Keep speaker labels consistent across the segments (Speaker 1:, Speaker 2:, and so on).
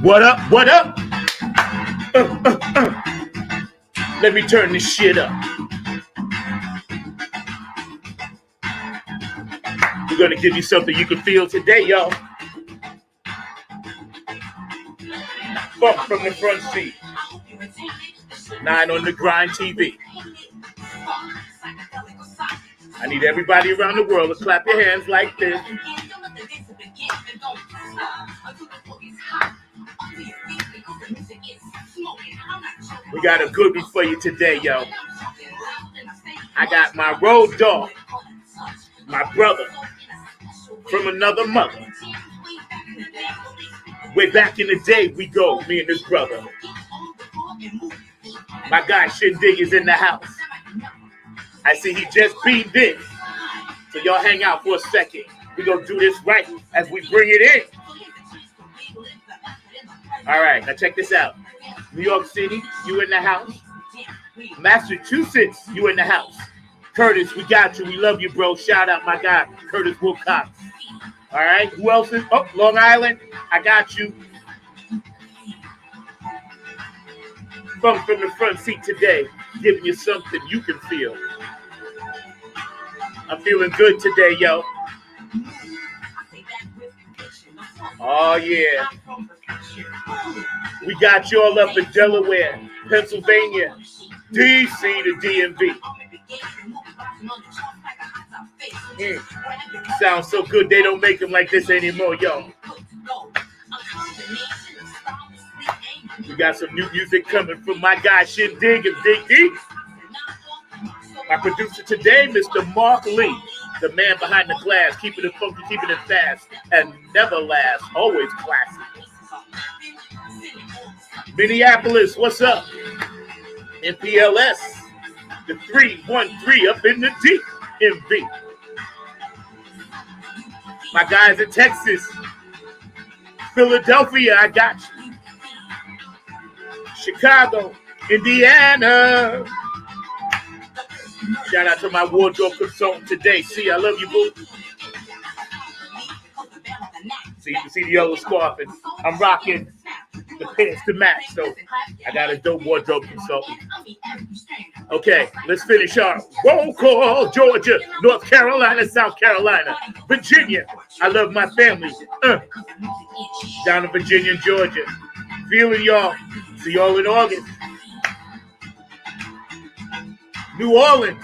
Speaker 1: What up? What up? Let me turn this shit up. We're gonna give you something you can feel today, y'all. Funk from the front seat. 9 on the Grind TV. I need everybody around the world to clap your hands like this. We got a good one for you today, yo. I got my road dog, my brother from another mother. Way back in the day, we go, me and this brother. My guy Shinn Digg is in the house. I see he just beamed in. So y'all hang out for a second. We're going to do this right as we bring it in. All right, now check this out. New York City, you in the house. Massachusetts, you in the house. Curtis, we got you. We love you, bro. Shout out my guy, Curtis Wilcox. All right, who else is? Oh, Long Island, I got you. Funk from the front seat today, giving you something you can feel. I'm feeling good today, yo. Oh, yeah. We got you all up in Delaware, Pennsylvania, D.C. to DMV. Sounds so good, they don't make them like this anymore, yo. We got some new music coming from my guy, Shinn Digg and Dig Deep. My producer today, Mr. Mark Lee, the man behind the glass, keeping it funky, keeping it fast, and never last, always classic. Minneapolis, what's up? MPLS, the 313 up in the DMV. My guys in Texas, Philadelphia, I got you. Chicago, Indiana. Shout out to my wardrobe consultant today. See, I love you, boo. See, you can see the yellow scarf, and I'm rocking the pants to match. So I got a dope wardrobe consultant. Okay, let's finish our roll call. Georgia, North Carolina, South Carolina, Virginia. I love my family. Down in Virginia and Georgia. Feeling y'all. See y'all in August. New Orleans.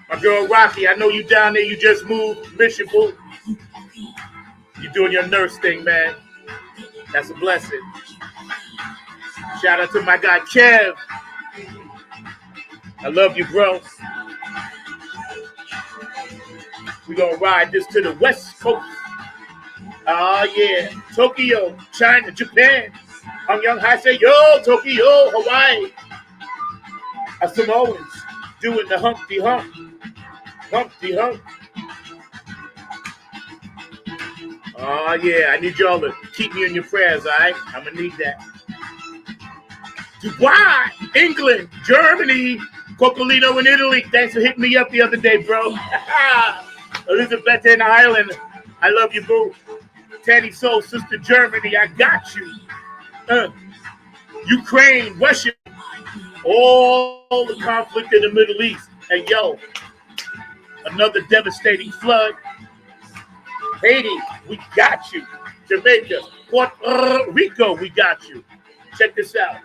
Speaker 1: My girl Rocky, I know you down there. You just moved. Miss you, boo. You doing your nurse thing, man. That's a blessing. Shout out to my guy Kev. I love you, bro. We're going to ride this to the West Coast. Oh, yeah. Tokyo, China, Japan. I'm Young High say, yo, Tokyo, Hawaii. Samoans doing the Humpty Hump. Humpty Hump. Oh, yeah. I need y'all to keep me in your prayers, all right? I'm going to need that. Dubai, England, Germany, Coccolino in Italy. Thanks for hitting me up the other day, bro. Elizabeth in Ireland. I love you, boo. Tanny Soul, Sister Germany, I got you. Ukraine, Russia, all the conflict in the Middle East. And yo, another devastating flood. Haiti, we got you. Jamaica, Puerto Rico, we got you. Check this out.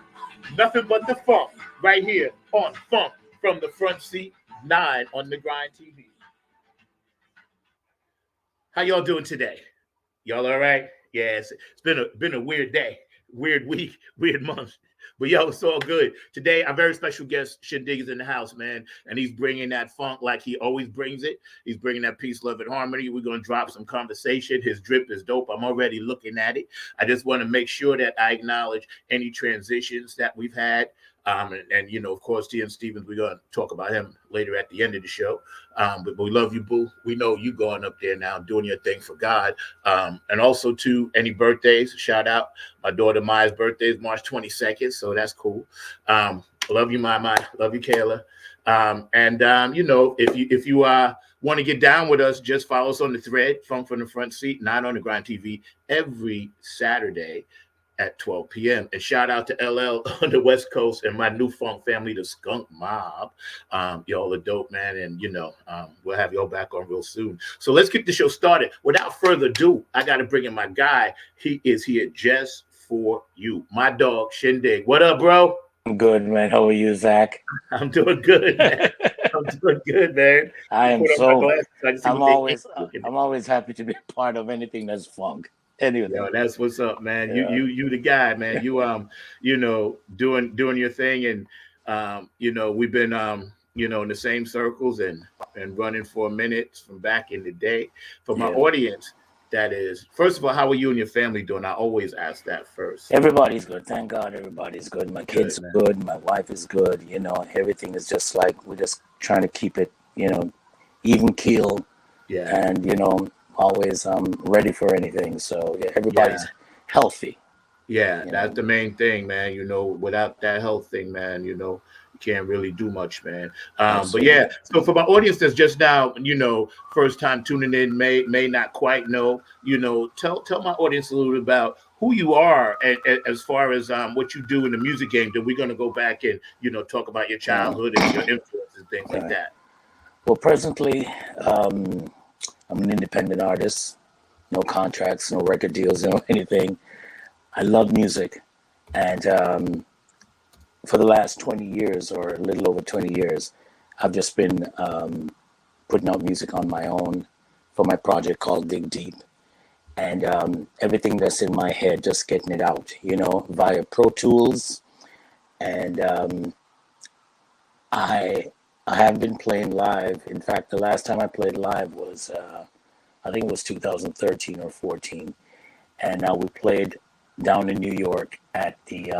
Speaker 1: Nothing but the funk right here on Funk from the Front Seat, 9 on the Grind TV. How y'all doing today? Y'all all right? Yeah, it's been a weird day, weird week, weird month. But yo, it's all good. Today, our very special guest, Shinn Digg, is in the house, man. And he's bringing that funk like he always brings it. He's bringing that peace, love, and harmony. We're going to drop some conversation. His drip is dope. I'm already looking at it. I just want to make sure that I acknowledge any transitions that we've had. And you know, of course, T.N. Stevens, we're going to talk about him later at the end of the show. But we love you, boo. We know you going up there now, doing your thing for God. And also, to any birthdays, shout out. My daughter Maya's birthday is March 22nd, so that's cool. Love you, Maya. Love you, Kayla. You know, if you want Want to get down with us? Just follow us on the thread, Funk from the Front Seat, Not on the Grind TV, every Saturday at 12 p.m. And shout out to LL on the West Coast and my new funk family, the Skunk Mob. Y'all are dope, man. And, we'll have y'all back on real soon. So let's get the show started. Without further ado, I got to bring in my guy. He is here just for you. My dog, Shinn Digg. What up, bro?
Speaker 2: I'm good, man. How are you, Zach?
Speaker 1: I'm doing good, man. I'm doing good, man.
Speaker 2: I'm always happy to be part of anything that's funk. Anything.
Speaker 1: Yo, that's what's up, man. Yeah. You the guy, man. You doing your thing, and we've been in the same circles and running for a minute from back in the day. For my audience, that is, first of all, how are you and your family doing? I always ask that first.
Speaker 2: Everybody's good. Thank God everybody's good. My kids are good. My wife is good. Everything is just like, we're just trying to keep it, even keel. Yeah. And, always ready for anything. So everybody's healthy.
Speaker 1: Yeah, that's the main thing, man. Without that health thing, man, you can't really do much, man. But yeah, so for my audience that's just now, first time tuning in, may not quite know, tell my audience a little bit about who you are, and as far as what you do in the music game. Then we're gonna go back and talk about your childhood and your influences and things like that.
Speaker 2: Well, presently, I'm an independent artist. No contracts, no record deals, no anything. I love music, and for the last 20 years, or a little over 20 years, I've just been putting out music on my own for my project called Dig Deep. And everything that's in my head, just getting it out, via Pro Tools. And I have been playing live. In fact, the last time I played live was, I think it was 2013 or 14. And we played down in New York at the,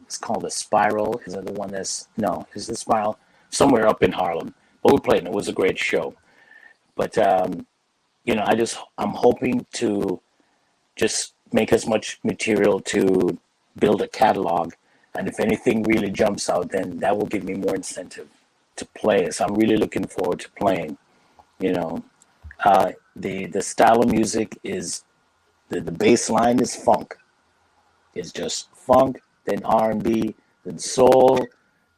Speaker 2: it's called the Spiral. Is it the one is the Spiral? Somewhere up in Harlem. But we played and it was a great show. But, I'm hoping to just make as much material to build a catalog. And if anything really jumps out, then that will give me more incentive to play. So I'm really looking forward to playing. The style of music is, the bass line is funk. It's just funk, then R&B, then soul,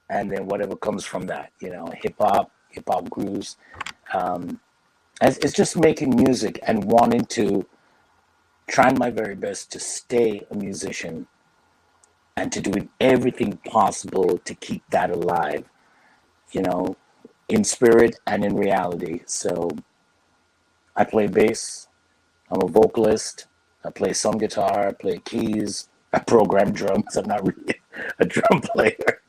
Speaker 2: and then whatever comes from that, hip hop grooves. It's just making music and wanting to, trying my very best to stay a musician and to do everything possible to keep that alive, in spirit and in reality. So I play bass, I'm a vocalist, I play some guitar, I play keys, I program drums. I'm not really a drum player,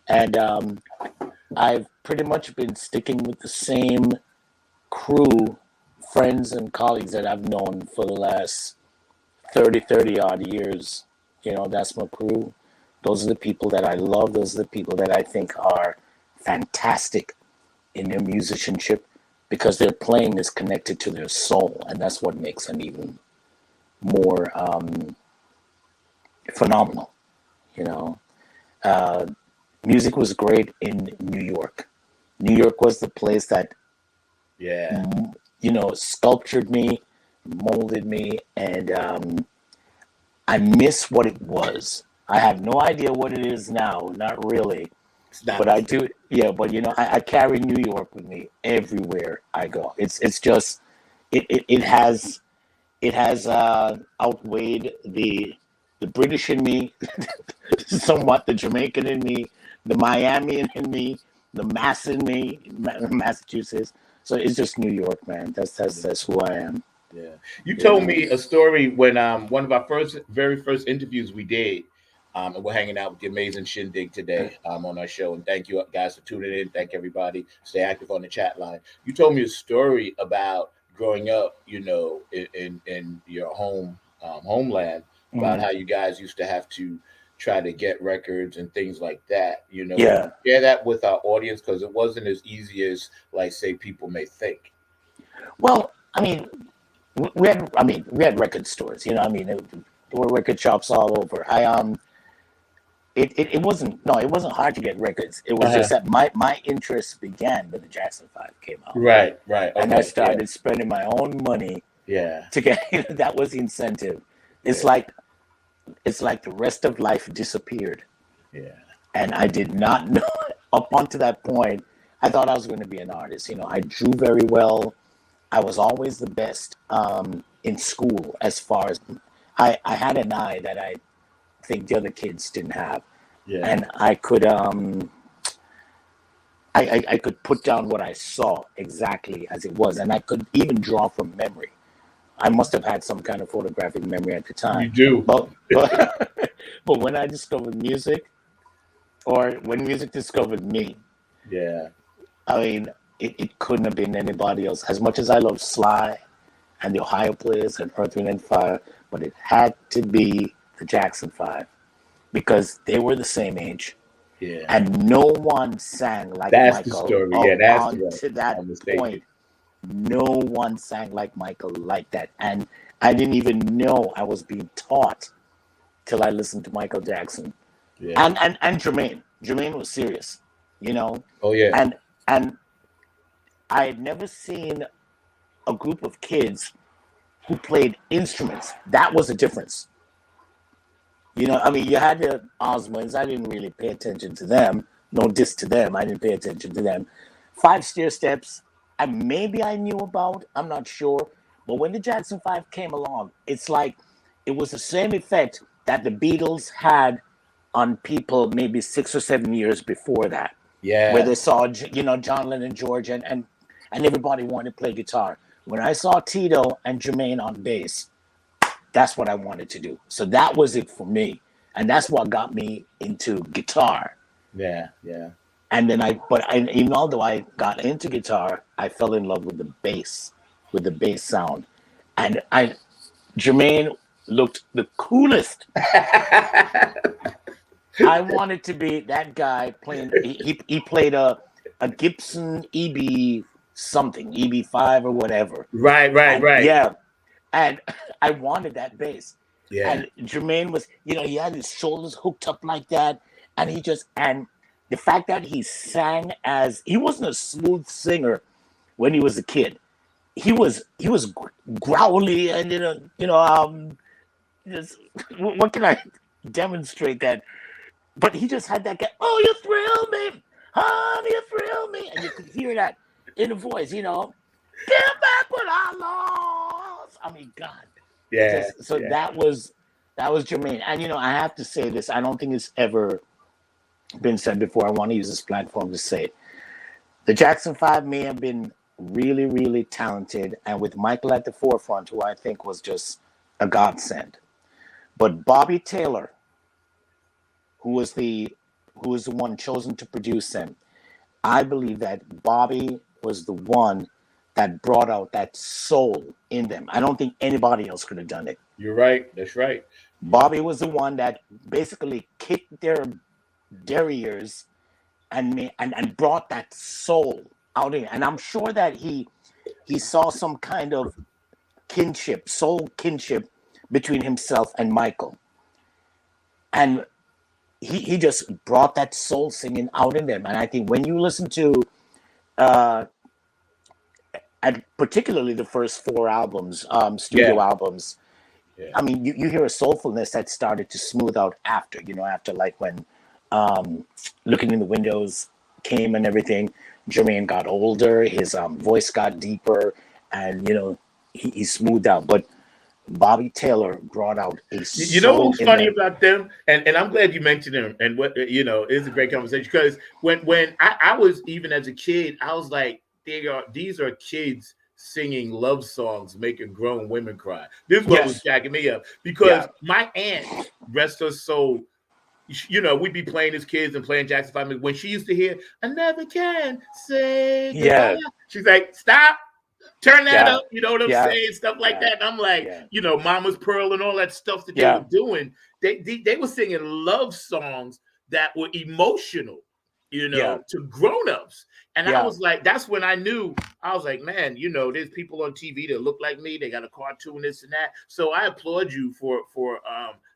Speaker 2: and I've pretty much been sticking with the same crew, friends and colleagues that I've known for the last 30 odd years. That's my crew. Those are the people that I love. Those are the people that I think are fantastic in their musicianship, because their playing is connected to their soul, and that's what makes them even more phenomenal. Music was great in New York. New York was the place that sculptured me, molded me, and I miss what it was. I have no idea what it is now, not really. But I do, but I carry New York with me everywhere I go. It's just, it has outweighed the British in me, somewhat the Jamaican in me, the Miamian in me, the Mass in me, Massachusetts. So it's just New York, man. That's who I am.
Speaker 1: Yeah. You told me a story when one of our very first interviews we did. And we're hanging out with the amazing Shinn Digg today on our show. And thank you guys for tuning in. Thank everybody. Stay active on the chat line. You told me a story about growing up, in your homeland, about how you guys used to have to try to get records and things like that. Share that with our audience, because it wasn't as easy as, like, say, people may think.
Speaker 2: Well, we had record stores. There were record shops all over. it wasn't, no, it wasn't hard to get records. It was just that my interest began when the Jackson 5 came out.
Speaker 1: Right. Okay.
Speaker 2: And I started spending my own money to get that was the incentive. It's like the rest of life disappeared.
Speaker 1: Yeah.
Speaker 2: And I did not know up until that point. I thought I was going to be an artist. You know, I drew very well. I was always the best in school as far as I had an eye that I think the other kids didn't have.
Speaker 1: Yeah.
Speaker 2: And I could I could put down what I saw exactly as it was, and I could even draw from memory. I must have had some kind of photographic memory at the time.
Speaker 1: You do.
Speaker 2: But when I discovered music, or when music discovered me, I mean, it couldn't have been anybody else. As much as I love Sly and the Ohio Players and Earth, Wind and Fire, but it had to be the Jackson 5 because they were the same age.
Speaker 1: Yeah.
Speaker 2: And no one sang like
Speaker 1: that's
Speaker 2: Michael.
Speaker 1: The story. Yeah, that's
Speaker 2: to that point. No one sang like Michael like that. And I didn't even know I was being taught till I listened to Michael Jackson. Yeah. And Jermaine. Jermaine was serious, you know?
Speaker 1: Oh, yeah.
Speaker 2: And I had never seen a group of kids who played instruments. That was a difference. You know, I mean, you had the Osmonds. I didn't really pay attention to them. No diss to them. I didn't pay attention to them. 5 Stair Steps, and maybe I knew about. I'm not sure. But when the Jackson 5 came along, it's like it was the same effect that the Beatles had on people maybe 6 or 7 years before that.
Speaker 1: Yeah.
Speaker 2: Where they saw, you know, John Lennon, George, and everybody wanted to play guitar. When I saw Tito and Jermaine on bass, that's what I wanted to do. So that was it for me. And that's what got me into guitar.
Speaker 1: Yeah.
Speaker 2: And then even although I got into guitar, I fell in love with the bass sound. And Jermaine looked the coolest. I wanted to be that guy playing. He played a Gibson EB something, EB5 or whatever.
Speaker 1: Right.
Speaker 2: Yeah. And I wanted that bass.
Speaker 1: Yeah.
Speaker 2: And Jermaine was, you know, he had his shoulders hooked up like that. And and the fact that he sang he wasn't a smooth singer when he was a kid. He was growly and, just, what can I demonstrate that? But he just had that guy, oh, you thrill me, honey, you thrill me. And you could hear that in the voice, you know, get back what I lost. I mean, God.
Speaker 1: Yeah.
Speaker 2: That was Jermaine. And, you know, I have to say this. I don't think it's ever been said before. I want to use this platform to say it. The Jackson 5 may have been really, really talented. And with Michael at the forefront, who I think was just a godsend. But Bobby Taylor, who was the one chosen to produce them, I believe that Bobby was the one that brought out that soul in them. I don't think anybody else could have done it.
Speaker 1: You're right. That's right.
Speaker 2: Bobby was the one that basically kicked their derriers and brought that soul out in. And I'm sure that he saw some kind of soul kinship between himself and Michael. And he just brought that soul singing out in them. And I think when you listen to and particularly the first 4 albums, studio albums, I mean, you hear a soulfulness that started to smooth out after like when Looking in the Windows came and everything. Jermaine got older, his voice got deeper, and, you know, he smoothed out. But Bobby Taylor brought out a soul.
Speaker 1: You know what's funny about them? And I'm glad you mentioned them. And what, you know, it's a great conversation because when I was, even as a kid, I was like, these are kids singing love songs, making grown women cry. This is what was jacking me up because my aunt, rest her soul, you know, we'd be playing as kids and playing Jackson 5. When she used to hear, I never can say goodbye, she's like, stop, turn that up, you know what I'm saying? Stuff like that. And I'm like, you know, Mama's Pearl and all that stuff that they were doing. They were singing love songs that were emotional, you know, to grown-ups. And I
Speaker 2: Yeah.
Speaker 1: was like, that's when I knew. I was like, man, there's people on TV that look like me. They got a cartoon, this and that. So I applaud you for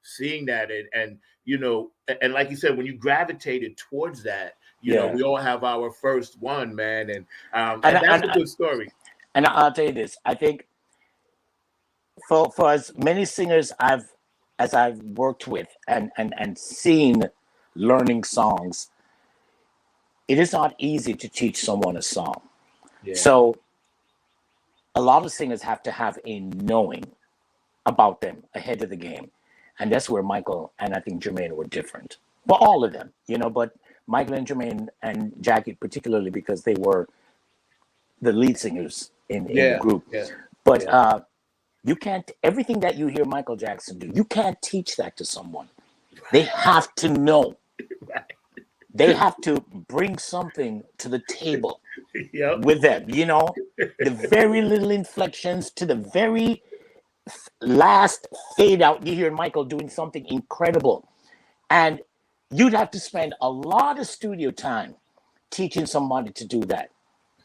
Speaker 1: seeing that, and and like you said, when you gravitated towards that,
Speaker 2: Yeah.
Speaker 1: we all have our first one, man, and
Speaker 2: And
Speaker 1: that's a good story.
Speaker 2: and I'll tell you this. I think for as many singers I've worked with and seen learning songs, it is not easy to teach someone a song.
Speaker 1: Yeah,
Speaker 2: So a lot of singers have to have a knowing about them ahead of the game. And that's where Michael and I think Jermaine were different. Well, all of them, but Michael and Jermaine and Jackie particularly, because they were the lead singers in the
Speaker 1: yeah,
Speaker 2: group.
Speaker 1: yeah,
Speaker 2: But
Speaker 1: yeah.
Speaker 2: you can't, everything that you hear Michael Jackson do, you can't teach that to someone. They have to know.
Speaker 1: Right.
Speaker 2: They have to bring something to the table
Speaker 1: Yep.
Speaker 2: with them, the very little inflections to the very last fade out. You hear Michael doing something incredible. And you'd have to spend a lot of studio time teaching somebody to do that.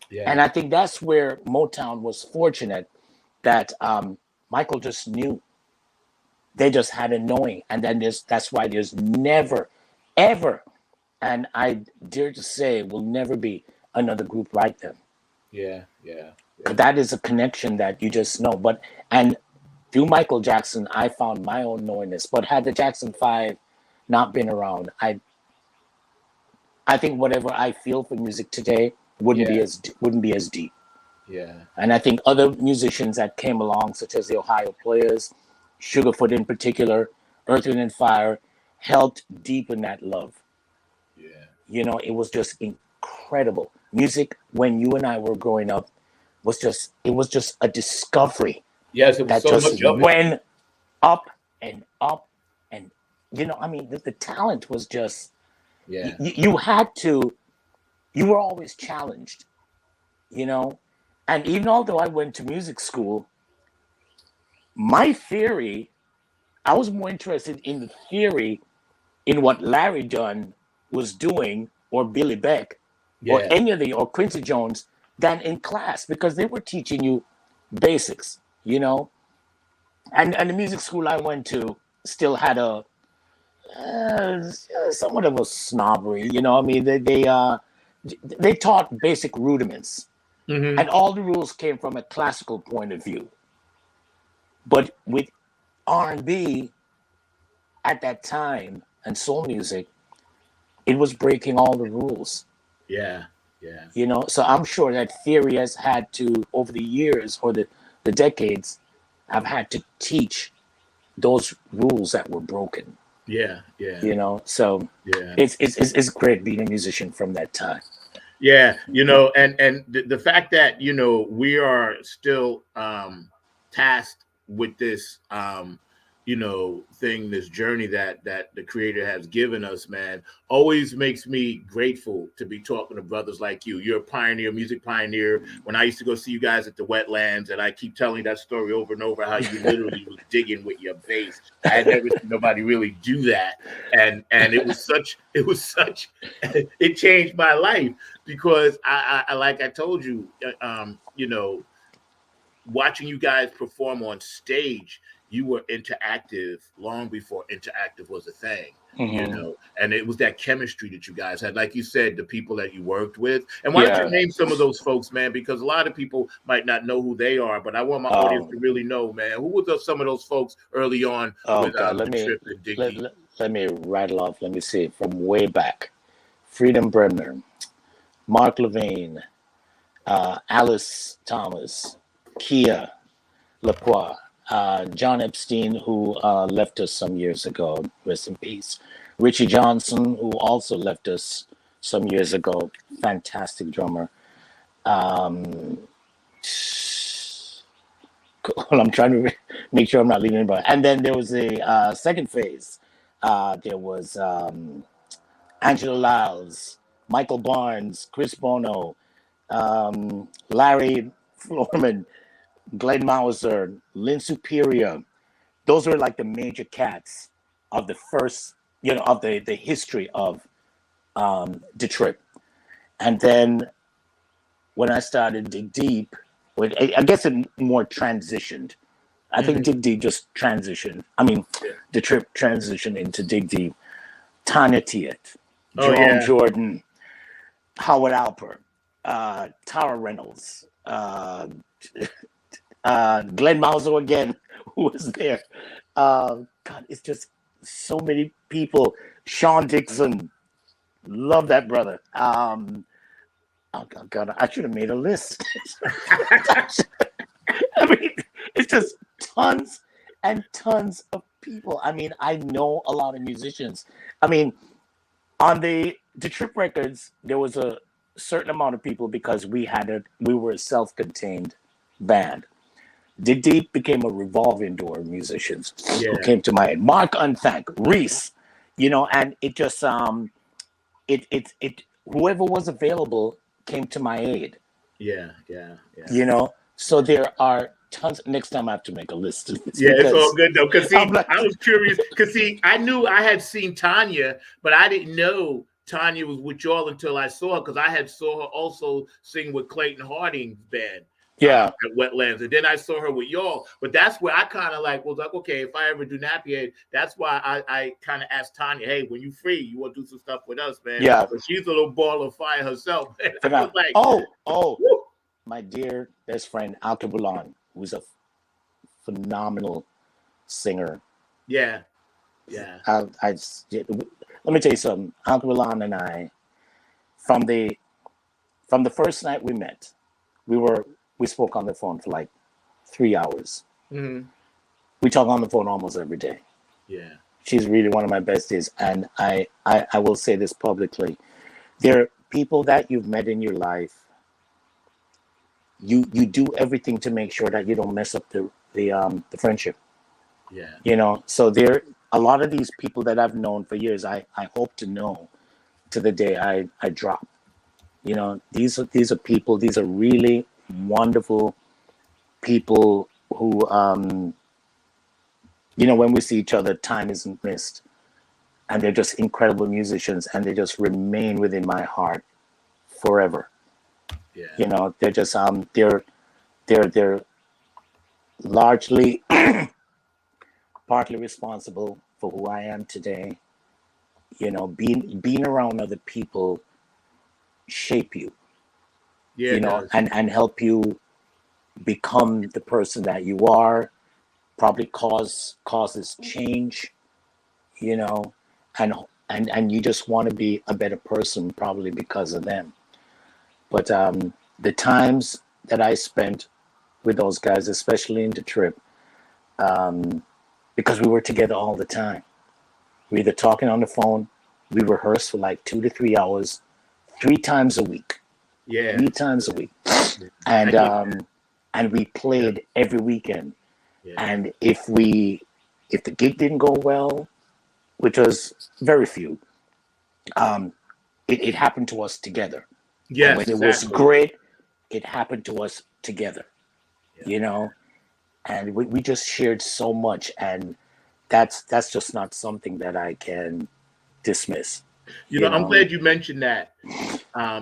Speaker 1: Yeah.
Speaker 2: And I think that's where Motown was fortunate that Michael just knew. They just had a knowing. And then that's why there's never, ever, and I dare to say will never be another group like them.
Speaker 1: Yeah, yeah.
Speaker 2: That is a connection that you just know. And through Michael Jackson, I found my own knowingness. But had the Jackson 5 not been around, I think whatever I feel for music today wouldn't be as deep.
Speaker 1: Yeah.
Speaker 2: And I think other musicians that came along, such as the Ohio Players, Sugarfoot in particular, Earth, Wind and Fire, helped deepen that love.
Speaker 1: Yeah.
Speaker 2: It was just incredible. Music when you and I were growing up was just a discovery.
Speaker 1: Yes, it was
Speaker 2: that
Speaker 1: so
Speaker 2: just
Speaker 1: much of it.
Speaker 2: went up and up, and I mean the talent was just you had to, you were always challenged, and even although I went to music school, my theory, I was more interested in the theory in what Larry Dunn was doing, or Billy Beck, or any of or Quincy Jones, than in class, because they were teaching you basics, and the music school I went to still had a somewhat of a snobbery, I mean, they taught basic rudiments, and all the rules came from a classical point of view. But with R&B at that time and soul music, it was breaking all the rules.
Speaker 1: Yeah, yeah.
Speaker 2: So I'm sure that theory has had to, over the years or the decades, I've had to teach those rules that were broken.
Speaker 1: Yeah, yeah.
Speaker 2: So
Speaker 1: Yeah.
Speaker 2: it's great being a musician from that time.
Speaker 1: Yeah, and the fact that we are still tasked with this thing, this journey that the creator has given us, man, always makes me grateful to be talking to brothers like you. You're a pioneer, music pioneer. When I used to go see you guys at the wetlands, and I keep telling that story over and over, how you literally was digging with your bass. I had never seen nobody really do that, and it was such it changed my life, because I like I told you, watching you guys perform on stage, you were interactive long before interactive was a thing, and it was that chemistry that you guys had. Like you said, the people that you worked with. And why don't you name some of those folks, man? Because a lot of people might not know who they are, but I want my audience to really know, man. Who was some of those folks early on with
Speaker 2: God, let me rattle off. Let me see, from way back: Freedom Bremner, Mark Levine, Alice Thomas, Kia Lacroix, John Epstein, who left us some years ago, rest in peace. Richie Johnson, who also left us some years ago, fantastic drummer. I'm trying to make sure I'm not leaving anybody. And then there was a second phase. There was Angela Lyles, Michael Barnes, Chris Bono, Larry Florman, Glenn Mauser, Lynn Superior. Those were like the major cats of the first, of the history of Detroit. And then when I started Dig Deep, I guess it more transitioned. I think Dig Deep just transitioned. I mean,
Speaker 1: Yeah.
Speaker 2: the trip transitioned into Dig Deep. Tanya Tiet,
Speaker 1: Oh
Speaker 2: Jerome
Speaker 1: yeah.
Speaker 2: Jordan, Howard Alper, Tara Reynolds, Glenn Mauser again, who was there. God, it's just so many people. Sean Dixon, love that brother. Oh God, I should have made a list. I mean, it's just tons and tons of people. I mean, I know a lot of musicians. I mean, on the Trip Records, there was a certain amount of people because we were a self-contained band. Dig Deep became a revolving door of musicians who
Speaker 1: Yeah.
Speaker 2: came to my head. Mark Unthank, Reese, and it just it whoever was available came to my aid.
Speaker 1: Yeah. Yeah. Yeah.
Speaker 2: So there are tons. Next time I have to make a list of this
Speaker 1: Yeah, it's all
Speaker 2: because
Speaker 1: good though. Cause
Speaker 2: I'm
Speaker 1: see,
Speaker 2: like,
Speaker 1: I was curious. Cause see, I knew I had seen Tanya, but I didn't know Tanya was with y'all until I saw her. Cause I had saw her also sing with Clayton Harding's band
Speaker 2: yeah,
Speaker 1: at Wetlands, and then I saw her with y'all. But that's where I kind of like was like, okay, if I ever do Nappy Head, that's why I kind of asked Tanya, hey, when you free, you want to do some stuff with us, man?
Speaker 2: yeah.
Speaker 1: But she's a little ball of fire herself. Man. I was like,
Speaker 2: Oh,
Speaker 1: woo.
Speaker 2: my dear best friend Alka Bulan, who's a phenomenal singer.
Speaker 1: Yeah, yeah,
Speaker 2: Let me tell you something. Alka Bulan and I, from the first night we met, we spoke on the phone for like 3 hours.
Speaker 1: hmm
Speaker 2: We talk on the phone almost every day.
Speaker 1: yeah,
Speaker 2: She's really one of my besties, and I will say this publicly: there are people that you've met in your life. You do everything to make sure that you don't mess up the friendship.
Speaker 1: yeah.
Speaker 2: So there a lot of these people that I've known for years. I hope to know to the day I drop. These are people. These are really wonderful people who when we see each other, time isn't missed, and they're just incredible musicians, and they just remain within my heart forever.
Speaker 1: Yeah.
Speaker 2: They're just they're largely partly responsible for who I am today. Being around other people shape you,
Speaker 1: Yeah, it does.
Speaker 2: and help you become the person that you are. Probably causes change, you know, and and you just want to be a better person probably because of them. But the times that I spent with those guys, especially in the trip, because we were together all the time. We either talking on the phone, we rehearsed for like 2 to 3 hours, 3 times a week,
Speaker 1: Yeah.
Speaker 2: 3 times a week,
Speaker 1: I
Speaker 2: and
Speaker 1: know.
Speaker 2: we
Speaker 1: Yeah.
Speaker 2: played every weekend.
Speaker 1: Yeah.
Speaker 2: And if the gig didn't go well, which was very few, it happened to us together. And
Speaker 1: Yes,
Speaker 2: when it was
Speaker 1: exactly.
Speaker 2: great, it happened to us together,
Speaker 1: Yeah.
Speaker 2: you know. And we just shared so much, and that's just not something that I can dismiss,
Speaker 1: You
Speaker 2: you
Speaker 1: know, I'm
Speaker 2: know.
Speaker 1: glad you mentioned that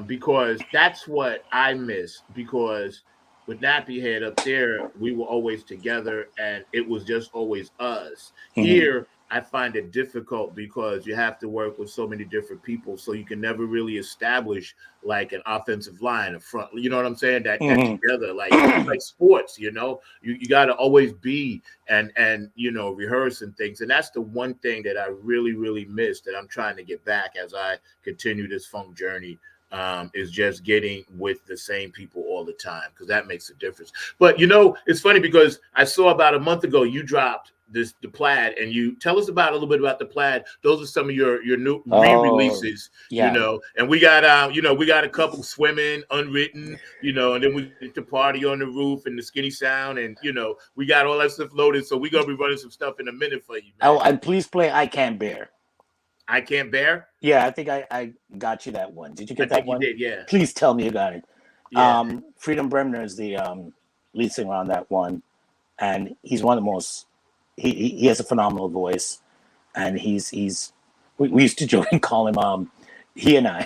Speaker 1: because that's what I miss. Because with Nappy Head up there, we were always together and it was just always us.
Speaker 2: Hmm.
Speaker 1: Here, I find it difficult because you have to work with so many different people, so you can never really establish like an offensive line, a front. You know what I'm saying? That
Speaker 2: Hmm.
Speaker 1: together, like it's like sports. You got to always be and rehearse and things, and that's the one thing that I really miss that I'm trying to get back as I continue this funk journey. Is just getting with the same people all the time because that makes a difference. But it's funny because I saw about a month ago you dropped the plaid, and you tell us about a little bit about the plaid. Those are some of your new
Speaker 2: Oh,
Speaker 1: re-releases,
Speaker 2: yeah.
Speaker 1: and we got we got a couple swimming unwritten, and then we get the party on the roof and the skinny sound, and we got all that stuff loaded. So we gonna be running some stuff in a minute for you, man.
Speaker 2: Oh, and please play "I Can't Bear."
Speaker 1: I can't bear.
Speaker 2: Yeah, I think I got you that one. Did you
Speaker 1: I
Speaker 2: get that
Speaker 1: think you
Speaker 2: one?
Speaker 1: did, yeah,
Speaker 2: Please tell me you got it.
Speaker 1: yeah.
Speaker 2: Freedom Bremner is the lead singer on that one, and he's one of the most. He has a phenomenal voice, and we used to joke and call him he and I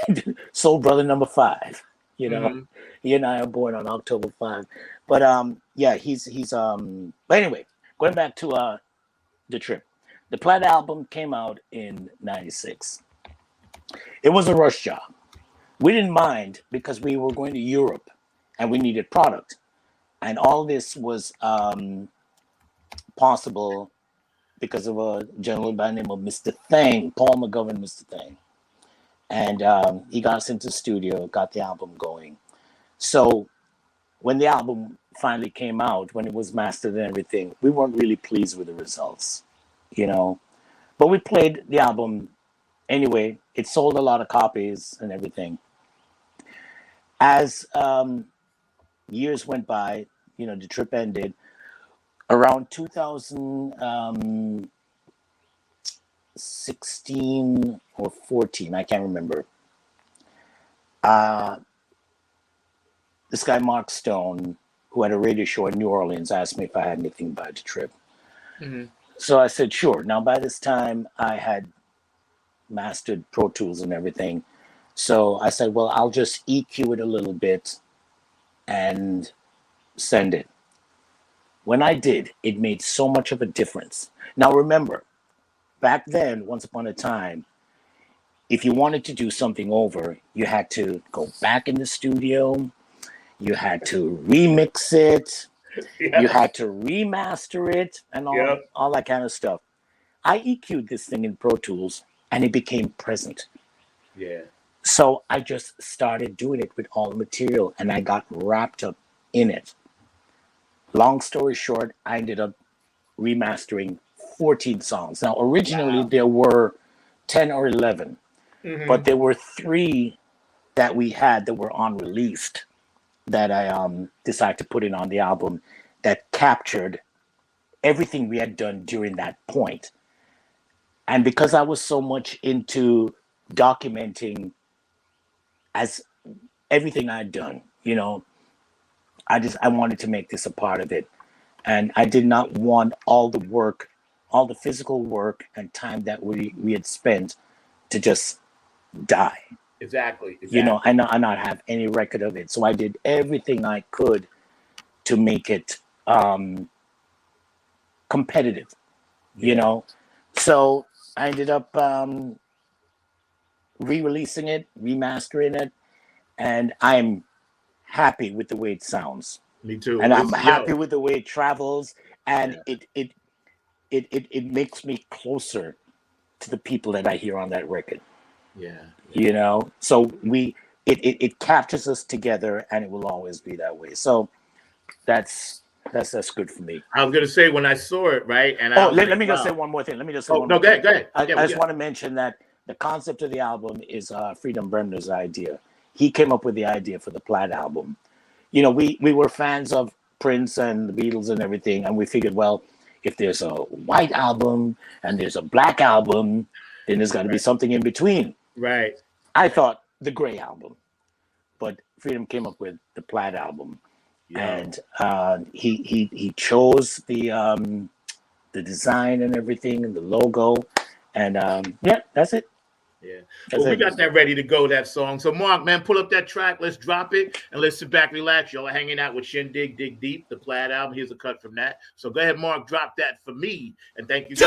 Speaker 2: soul brother number 5. You know,
Speaker 1: Hmm.
Speaker 2: he and I are born on October 5. But yeah, he's but anyway, going back to the trip. The Plaid album came out in 96. It was a rush job. We didn't mind because we were going to Europe and we needed product. And all this was possible because of a gentleman by the name of Mr. Thang, Paul McGovern, Mr. Thang. And he got us into the studio, got the album going. So when the album finally came out, when it was mastered and everything, we weren't really pleased with the results, you know. But we played the album anyway. It sold a lot of copies and everything. As years went by, you know, the trip ended. Around 2016 or 14, I can't remember. This guy, Mark Stone, who had a radio show in New Orleans, asked me if I had anything about the trip.
Speaker 1: Hmm.
Speaker 2: So I said, sure. Now, by this time, I had mastered Pro Tools and everything. So I said, well, I'll just EQ it a little bit and send it. When I did, it made so much of a difference. Now, remember, back then, once upon a time, if you wanted to do something over, you had to go back in the studio, you had to remix it,
Speaker 1: Yeah.
Speaker 2: you had to remaster it, and
Speaker 1: Yep.
Speaker 2: all that kind of stuff. I EQ'd this thing in Pro Tools, and it became present.
Speaker 1: Yeah.
Speaker 2: So I just started doing it with all the material, and I got wrapped up in it. Long story short, I ended up remastering 14 songs. Now, originally
Speaker 1: Wow.
Speaker 2: there were 10 or 11,
Speaker 1: Hmm.
Speaker 2: but there were 3 that we had that were unreleased that I decided to put in on the album that captured everything we had done during that point. And because I was so much into documenting as everything I'd done, you know, I wanted to make this a part of it. And I did not want all the work, all the physical work and time that we had spent to just die,
Speaker 1: Exactly.
Speaker 2: you know,
Speaker 1: Exactly.
Speaker 2: and not have any record of it. So I did everything I could to make it competitive, you
Speaker 1: Yeah.
Speaker 2: know. So I ended up re-releasing it, remastering it, and I'm happy with the way it sounds.
Speaker 1: Me too.
Speaker 2: And I'm
Speaker 1: It's
Speaker 2: happy
Speaker 1: yo.
Speaker 2: with the way it travels, and
Speaker 1: Yeah.
Speaker 2: it makes me closer to the people that I hear on that record.
Speaker 1: Yeah.
Speaker 2: You know, so it captures us together, and it will always be that way. So that's good for me.
Speaker 1: I was gonna say when I saw it, right, and I
Speaker 2: Oh,
Speaker 1: was
Speaker 2: let
Speaker 1: like,
Speaker 2: me just say
Speaker 1: wow.
Speaker 2: one more thing. Let me just say
Speaker 1: Oh
Speaker 2: one
Speaker 1: no,
Speaker 2: more
Speaker 1: go
Speaker 2: thing.
Speaker 1: ahead. Go ahead.
Speaker 2: I
Speaker 1: Yeah. We
Speaker 2: just
Speaker 1: got.
Speaker 2: want to mention that the concept of the album is Freedom Bremner's idea. He came up with the idea for the Plaid album. You know, we were fans of Prince and the Beatles and everything, and we figured, well, if there's a white album and there's a black album, then there's got to be
Speaker 1: Right.
Speaker 2: something in between.
Speaker 1: Right.
Speaker 2: I thought the Gray album, but Freedom came up with the Plaid album,
Speaker 1: Yo.
Speaker 2: and he chose the design and everything and the logo, and yeah, that's it.
Speaker 1: Yeah.
Speaker 2: That's
Speaker 1: Well, we
Speaker 2: it.
Speaker 1: got that ready to go, that song. So, Mark, man, pull up that track. Let's drop it and let's sit back, relax. Y'all are hanging out with Shinn Digg, Dig Deep, the Plaid album. Here's a cut from that. So, go ahead, Mark, drop that for me. And thank you.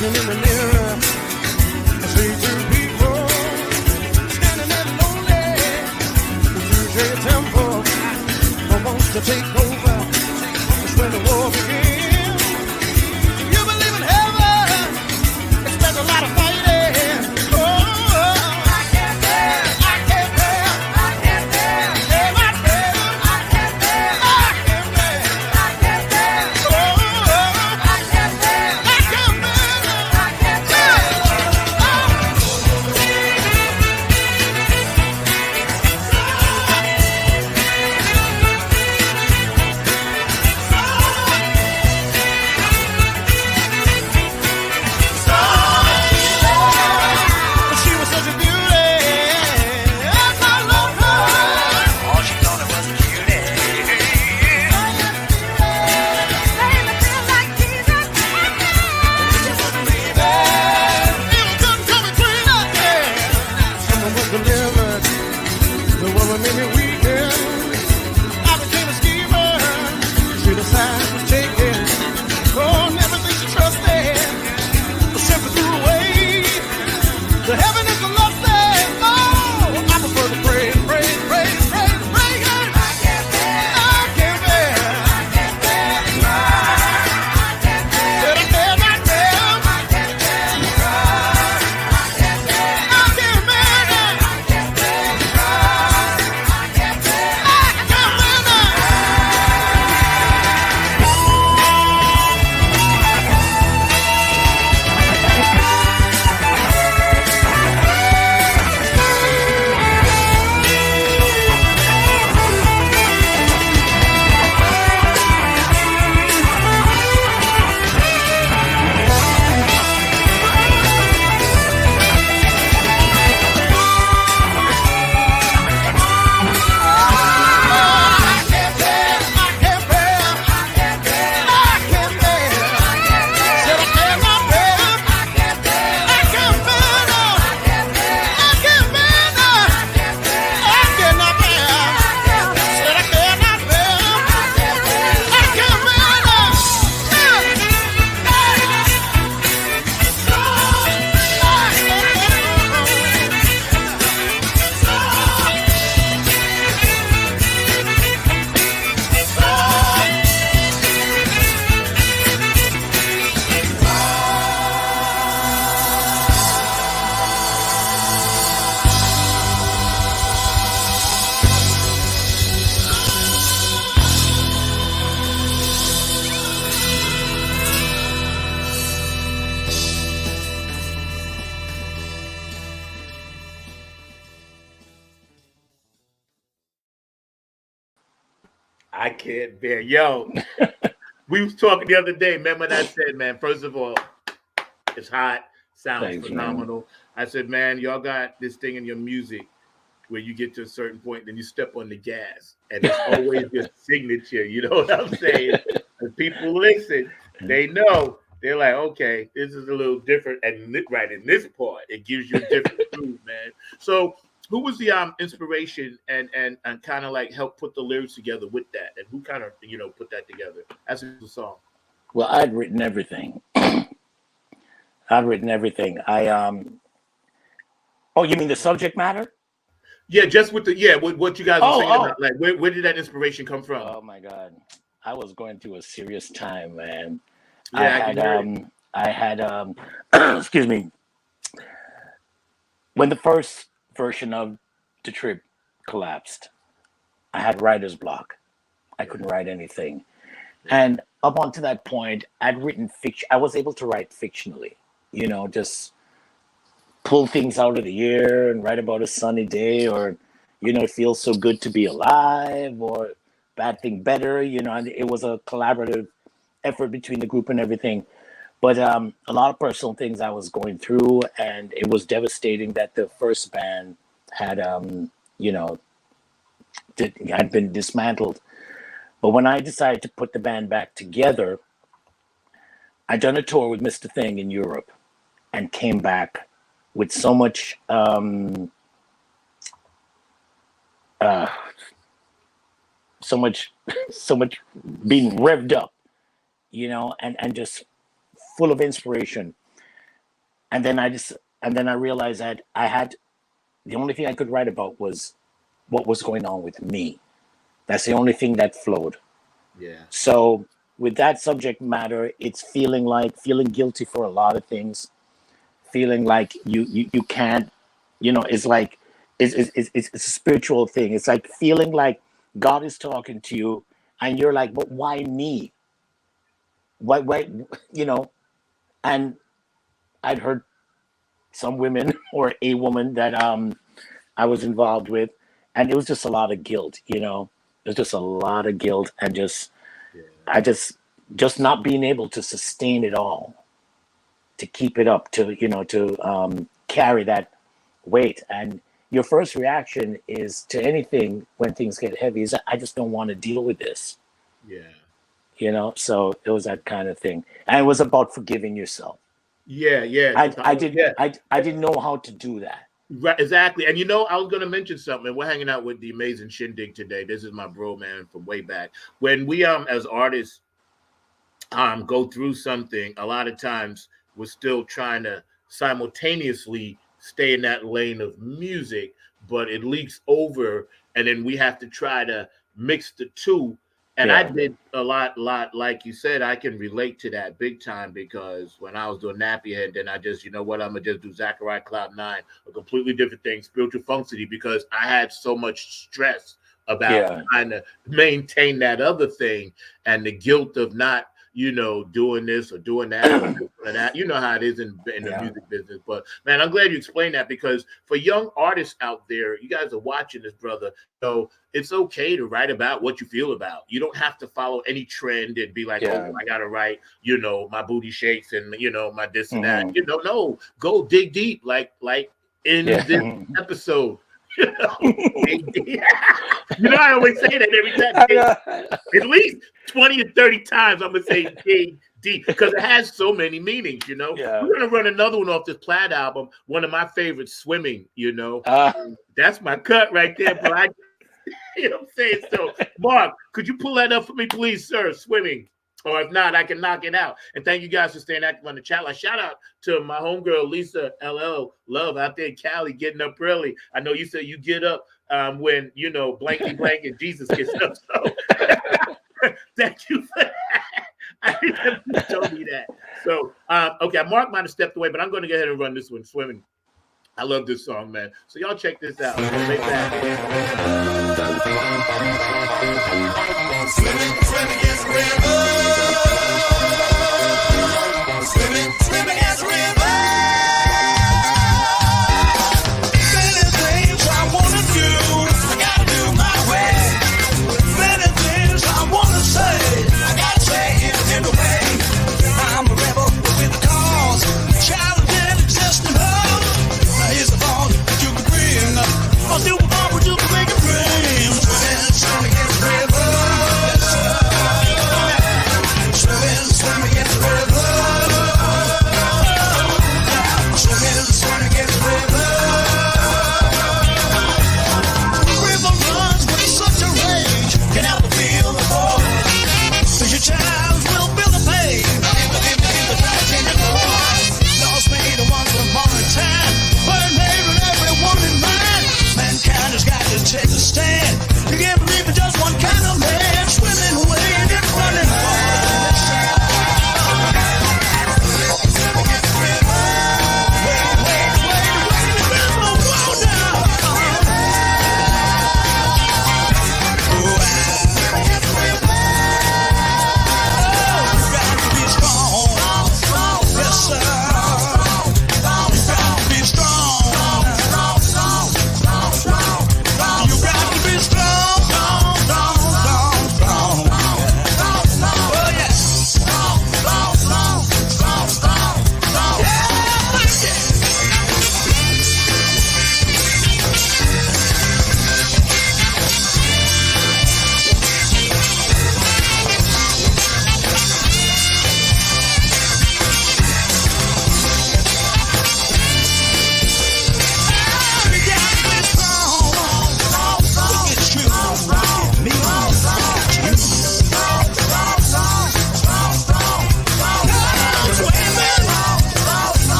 Speaker 3: In the mirror, I see 2 people standing there lonely. The temple wants to take over. It's when the war begins. You believe in heaven? Expect a lot of fighting. Oh, I can't bear, I can't bear, I can't bear. Hey, my baby, I can't bear, I can't bear, I can't bear. Oh, I can't bear, I can't bear.
Speaker 1: I can't bear. Yo, we was talking the other day. Remember what I said, man? First of all, it's hot, sounds
Speaker 2: Thanks, man.
Speaker 1: phenomenal. I said, man, y'all got this thing in your music where you get to a certain point, then you step on the gas, and it's always your signature. You know what I'm saying? When people listen, they know. They're like, okay, this is a little different, and right in this part, it gives you a different groove, man. So, who was the inspiration and kind of like help put the lyrics together with that, and who kind of put that together as a song?
Speaker 2: Well, I'd written everything. I'd written everything. Oh, you mean the subject matter?
Speaker 1: Yeah, just with what you guys were saying about, like, where did that inspiration come from?
Speaker 2: Oh my God, I was going through a serious time, man.
Speaker 1: Yeah,
Speaker 2: I had excuse me, when the first version of the trip collapsed, I had writer's block. I couldn't write anything, and up until that point, I'd written fiction. I was able to write fictionally, just pull things out of the air and write about a sunny day, or it feels so good to be alive, or bad thing better. And it was a collaborative effort between the group and everything. But a lot of personal things I was going through, and it was devastating that the first band had had been dismantled. But when I decided to put the band back together, I'd done a tour with Mr. Thing in Europe and came back with so much so much being revved up, and just full of inspiration. And then I realized that I had the only thing I could write about was what was going on with me. That's the only thing that flowed.
Speaker 1: Yeah.
Speaker 2: So with that subject matter, it's feeling guilty for a lot of things, feeling like you can't, it's like it's a spiritual thing. It's like feeling like God is talking to you, and you're like, but why me? Why, and I'd heard some women or a woman that I was involved with, and it was just a lot of guilt, It was just a lot of guilt, and I just not being able to sustain it all, to keep it up, to carry that weight. And your first reaction is to anything when things get heavy is, I just don't want to deal with this.
Speaker 1: Yeah.
Speaker 2: So it was that kind of thing. And it was about forgiving yourself.
Speaker 1: Yeah.
Speaker 2: I didn't know how to do that.
Speaker 1: Right, exactly. And I was going to mention something. We're hanging out with the amazing Shinn Digg today. This is my bro, man, from way back. When we as artists go through something, a lot of times we're still trying to simultaneously stay in that lane of music, but it leaks over, and then we have to try to mix the two. And I did a lot, like you said, I can relate to that big time, because when I was doing Nappy Head, then I just, I'm going to just do Zachariah Cloud 9, a completely different thing, Spiritual Funk City, because I had so much stress about trying to maintain that other thing, and the guilt of not, doing this or doing that or that. You know how it is in the music business. But, man, I'm glad you explained that, because for young artists out there, you guys are watching this, brother. So it's okay to write about what you feel about. You don't have to follow any trend and be like, oh, I got to write, my booty shakes and, my this and that. No, go dig deep like in this episode. I always say that every time. At least 20 or 30 times I'm going to say dig deep, because it has so many meanings, We're going to run another one off this Plaid album, one of my favorites, Swimming, That's my cut right there, but you know what I'm saying? So, Mark, could you pull that up for me, please, sir? Swimming. Or if not, I can knock it out. And thank you guys for staying active on the chat line. Shout out to my homegirl, Lisa LL Love, out there in Cali, getting up early. I know you said you get up when, blankety blank and Jesus gets up. So thank you for that. I remember you told me that. So, okay, Mark might have stepped away, but I'm going to go ahead and run this one, Swimming. I love this song, man. So y'all check this out. Swimming, as a river. Swimming as a river. Many things I wanna do, I gotta do my way. Many things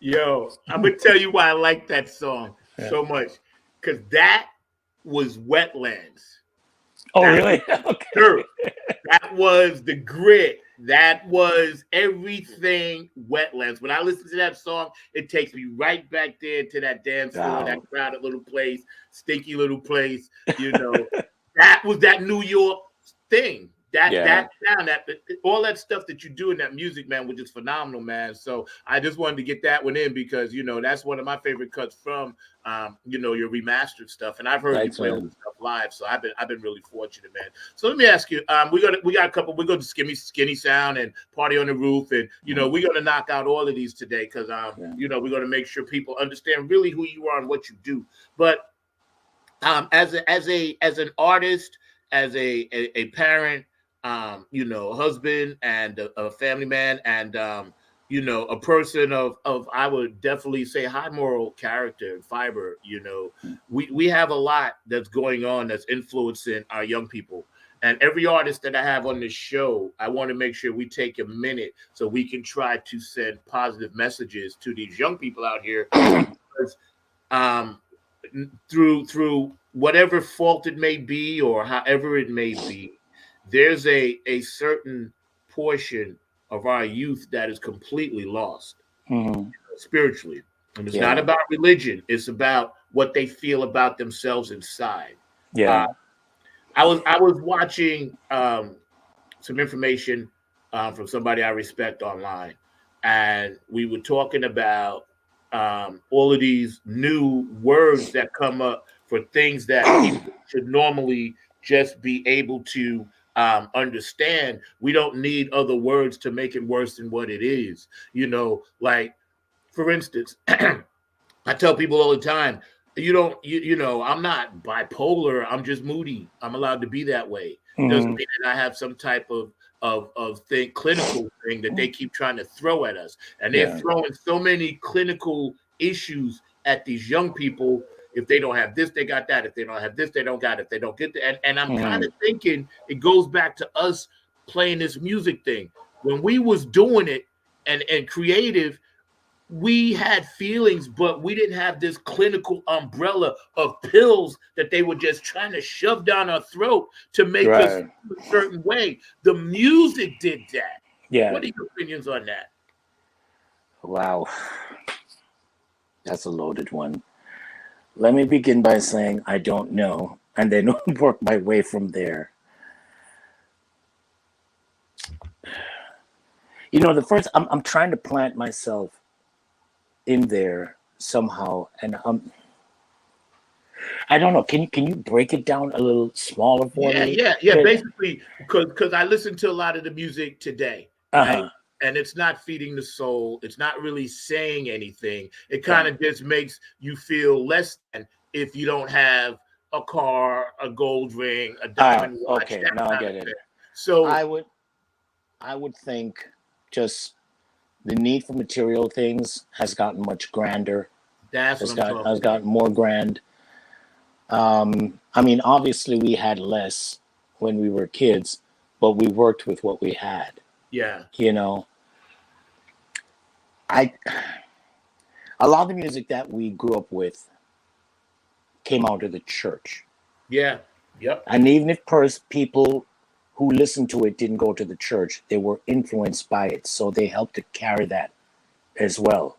Speaker 1: Yo, I'm gonna tell you why I like that song
Speaker 2: Yeah.
Speaker 1: so much. Cause that was Wetlands.
Speaker 2: Oh,
Speaker 1: That was
Speaker 2: really? Okay.
Speaker 1: dirt. That was the grit. That was everything Wetlands. When I listen to that song, it takes me right back there to that dance floor, that
Speaker 2: Wow.
Speaker 1: crowded little place, stinky little place. You know, that was that New York thing.
Speaker 2: Yeah.
Speaker 1: That sound, that all that stuff that you do in that music, man, was just phenomenal, man. So I just wanted to get that one in because that's one of my favorite cuts from your remastered stuff. And I've heard you
Speaker 2: Thanks,
Speaker 1: play all
Speaker 2: man.
Speaker 1: the stuff live, so I've been really fortunate, man. So let me ask you, we got a couple. We're going to skinny sound and party on the roof, and we're going to knock out all of these today because
Speaker 2: Yeah.
Speaker 1: we're going to make sure people understand really who you are and what you do. But as an artist, as a parent, a husband and a family man, and a person of I would definitely say high moral character and fiber. We have a lot that's going on that's influencing our young people. And every artist that I have on this show, I want to make sure we take a minute so we can try to send positive messages to these young people out here. Because, um, through whatever fault it may be or however it may be, there's a certain portion of our youth that is completely lost
Speaker 2: Mhm.
Speaker 1: spiritually. And it's not
Speaker 2: Yeah.
Speaker 1: about religion, it's about what they feel about themselves inside. uh,
Speaker 2: Yeah.
Speaker 1: I was watching some information from somebody I respect online, and we were talking about all of these new words that come up for things that people should normally just be able to understand. We don't need other words to make it worse than what it is. Like for instance, I tell people all the time, you don't, I'm not bipolar. I'm just moody. I'm allowed to be that way. Doesn't
Speaker 2: Mhm.
Speaker 1: mean that I have some type of thing, clinical thing that they keep trying to throw at us. And they're
Speaker 2: Yeah.
Speaker 1: throwing so many clinical issues at these young people. If they don't have this, they got that. If they don't have this, they don't got it. If they don't get that. And I'm kind
Speaker 2: Mhm.
Speaker 1: of thinking it goes back to us playing this music thing. When we was doing it and creative, we had feelings, but we didn't have this clinical umbrella of pills that they were just trying to shove down our throat to make us
Speaker 2: Right.
Speaker 1: feel a certain way. The music did that.
Speaker 2: Yeah.
Speaker 1: What are your opinions on that?
Speaker 2: Wow. That's a loaded one. Let me begin by saying I don't know, and then work my way from there. The first I'm trying to plant myself in there somehow, and I don't know. Can you break it down a little smaller for
Speaker 1: Yeah,
Speaker 2: me?
Speaker 1: yeah, yeah. Basically, because I listen to a lot of the music today,
Speaker 2: Uh
Speaker 1: right?
Speaker 2: huh.
Speaker 1: And it's not feeding the soul. It's not really saying anything. It kind
Speaker 2: Right.
Speaker 1: of just makes you feel less than if you don't have a car, a gold ring, a diamond watch,
Speaker 2: Okay.
Speaker 1: that
Speaker 2: Now I
Speaker 1: kind of
Speaker 2: get it.
Speaker 1: thing. So
Speaker 2: I would I would think just the need for material things has gotten much grander.
Speaker 1: that's what I'm talking
Speaker 2: Has
Speaker 1: about.
Speaker 2: gotten more grand. I mean, obviously we had less when we were kids, but we worked with what we had.
Speaker 1: Yeah,
Speaker 2: You know, I a lot of the music that we grew up with came out of the church,
Speaker 1: yeah, yep,
Speaker 2: and even if people who listened to it didn't go to the church, they were influenced by it, so they helped to carry that as well.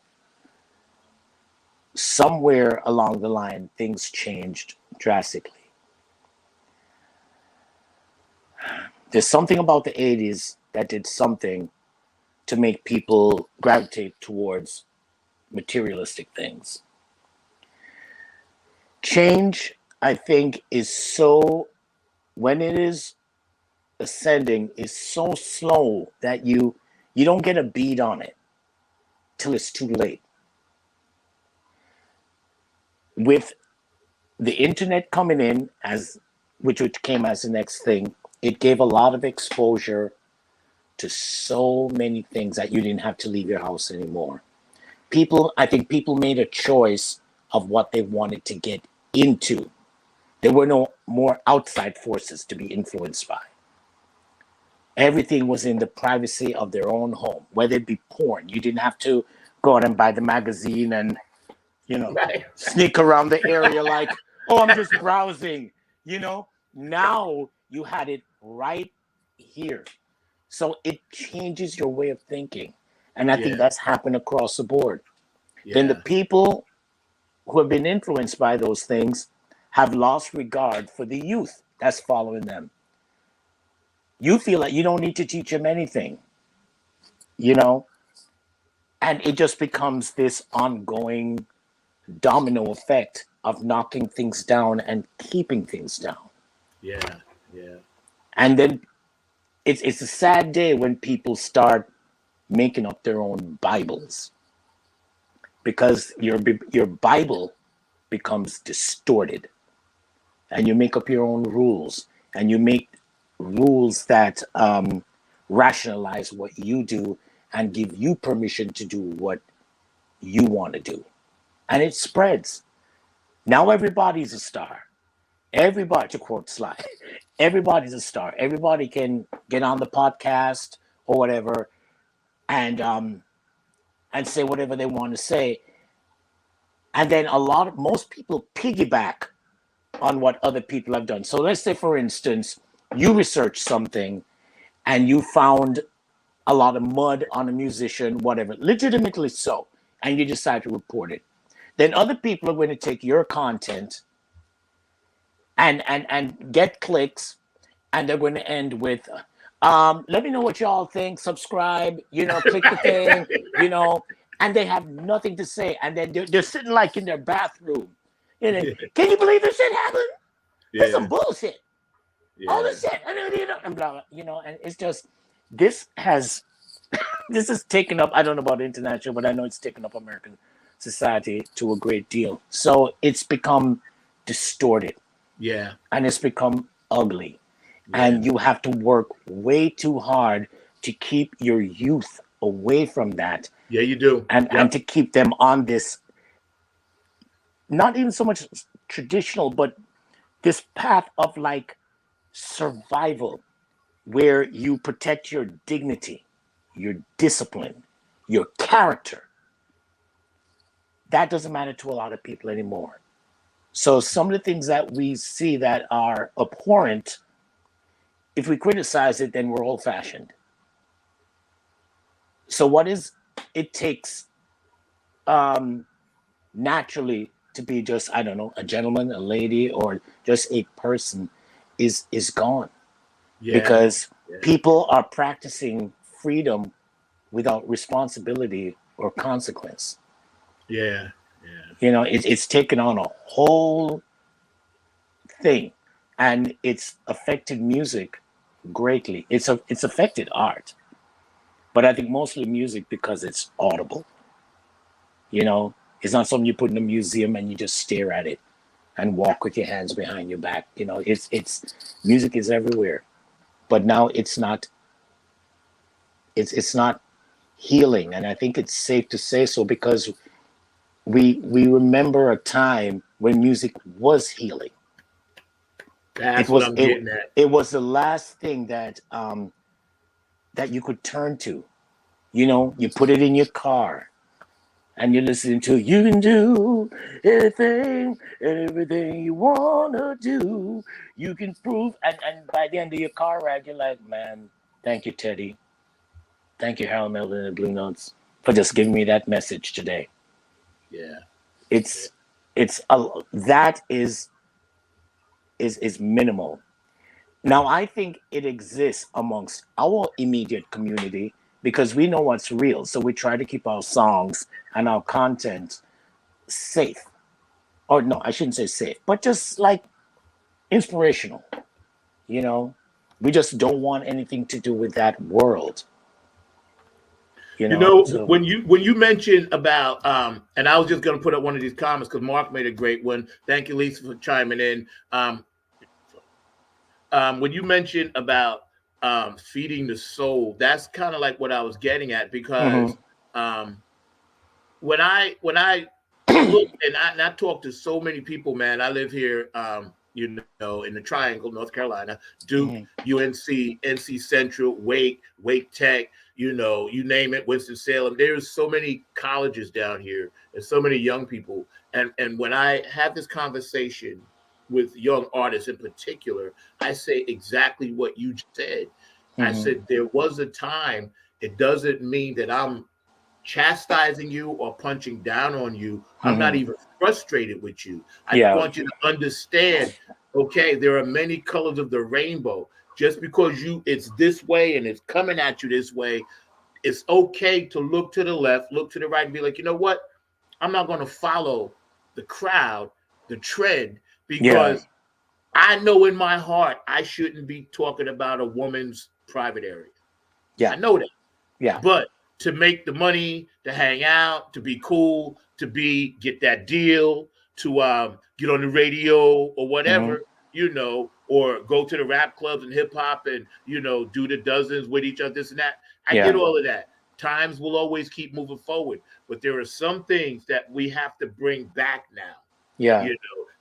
Speaker 2: Somewhere along the line, things changed drastically. There's something about the 80s that did something to make people gravitate towards materialistic things. Change, I think, is so, when it is ascending, is so slow that you don't get a beat on it till it's too late. With the internet coming in as which came as the next thing, it gave a lot of exposure to so many things that you didn't have to leave your house anymore. I think people made a choice of what they wanted to get into. There were no more outside forces to be influenced by. Everything was in the privacy of their own home, whether it be porn. You didn't have to go out and buy the magazine and,
Speaker 1: Right.
Speaker 2: sneak around the area like, oh, I'm just browsing. Now you had it right here. So it changes your way of thinking. And I think
Speaker 1: Yeah.
Speaker 2: that's happened across the board. Then the
Speaker 1: Yeah.
Speaker 2: people who have been influenced by those things have lost regard for the youth that's following them. You feel like you don't need to teach them anything, you know? And it just becomes this ongoing domino effect of knocking things down and keeping things down.
Speaker 1: Yeah. Yeah.
Speaker 2: And then it's a sad day when people start making up their own Bibles, because your Bible becomes distorted, and you make up your own rules, and you make rules that rationalize what you do and give you permission to do what you want to do, and it spreads. Now everybody's a star. Everybody, to quote Sly, everybody's a star. Everybody can get on the podcast or whatever, and say whatever they want to say. And then most people piggyback on what other people have done. So let's say, for instance, you research something and you found a lot of mud on a musician, whatever, legitimately so, and you decide to report it. Then other people are going to take your content and get clicks, and they're going to end with, let me know what y'all think, subscribe, click the thing, and they have nothing to say. And then they're sitting like in their bathroom. Can you believe this shit happened? It's some bullshit. All this shit, and blah, blah, and it's just, this has taken up, I don't know about international, but I know it's taken up American society to a great deal. So it's become distorted.
Speaker 1: Yeah.
Speaker 2: And it's become ugly.
Speaker 1: Yeah.
Speaker 2: And you have to work way too hard to keep your youth away from that.
Speaker 1: Yeah, you do.
Speaker 2: And to keep them on this, not even so much traditional, but this path of like survival, where you protect your dignity, your discipline, your character. That doesn't matter to a lot of people anymore. So some of the things that we see that are abhorrent, if we criticize it, then we're old-fashioned. So what is it takes naturally to be just, I don't know, a gentleman, a lady, or just a person is gone.
Speaker 1: Yeah.
Speaker 2: Because people are practicing freedom without responsibility or consequence.
Speaker 1: Yeah. Yeah.
Speaker 2: It's taken on a whole thing, and it's affected music greatly. It's affected art, but I think mostly music because it's audible. It's not something you put in a museum and you just stare at it and walk with your hands behind your back. It's music is everywhere, but now it's not healing, and I think it's safe to say so, because we remember a time when music was healing.
Speaker 1: That's what I'm getting at.
Speaker 2: It was the last thing that that you could turn to. You put it in your car and you're listening to, you can do anything and everything you want to do. You can prove, and by the end of your car ride, you're like, man, thank you, Teddy. Thank you, Harold Melvin and the Blue Notes, for just giving me that message today.
Speaker 1: Yeah.
Speaker 2: That is minimal. Now, I think it exists amongst our immediate community because we know what's real. So we try to keep our songs and our content safe. Or no, I shouldn't say safe, but just like inspirational. We just don't want anything to do with that world.
Speaker 1: When you mentioned about and I was just going to put up one of these comments because Mark made a great one. Thank you, Lisa, for chiming in. When you mentioned about feeding the soul, that's kind of like what I was getting at, because when I look and I talk to so many people, man. I live here, in the Triangle, North Carolina, Duke, UNC, NC Central, Wake Tech, you name it, Winston-Salem. There's so many colleges down here and so many young people. And when I have this conversation with young artists in particular, I say exactly what you said. I
Speaker 2: Mm-hmm.
Speaker 1: said there was a time. It doesn't mean that I'm chastising you or punching down on you. I'm not
Speaker 2: Mm-hmm.
Speaker 1: even frustrated with you. I
Speaker 2: Yeah.
Speaker 1: want you to understand, okay, there are many colors of the rainbow. Just because it's this way and it's coming at you this way, it's okay to look to the left, look to the right, and be like, you know what? I'm not going to follow the crowd, the trend,
Speaker 2: Yeah.
Speaker 1: because I know in my heart I shouldn't be talking about a woman's private area.
Speaker 2: Yeah.
Speaker 1: I know that.
Speaker 2: Yeah.
Speaker 1: But to make the money, to hang out, to be cool, to get that deal, to get on the radio or
Speaker 2: Mm-hmm.
Speaker 1: whatever, or go to the rap clubs and hip hop and do the dozens with each other, this and that. I get
Speaker 2: Yeah.
Speaker 1: all of that. Times will always keep moving forward, but there are some things that we have to bring back now.
Speaker 2: Yeah.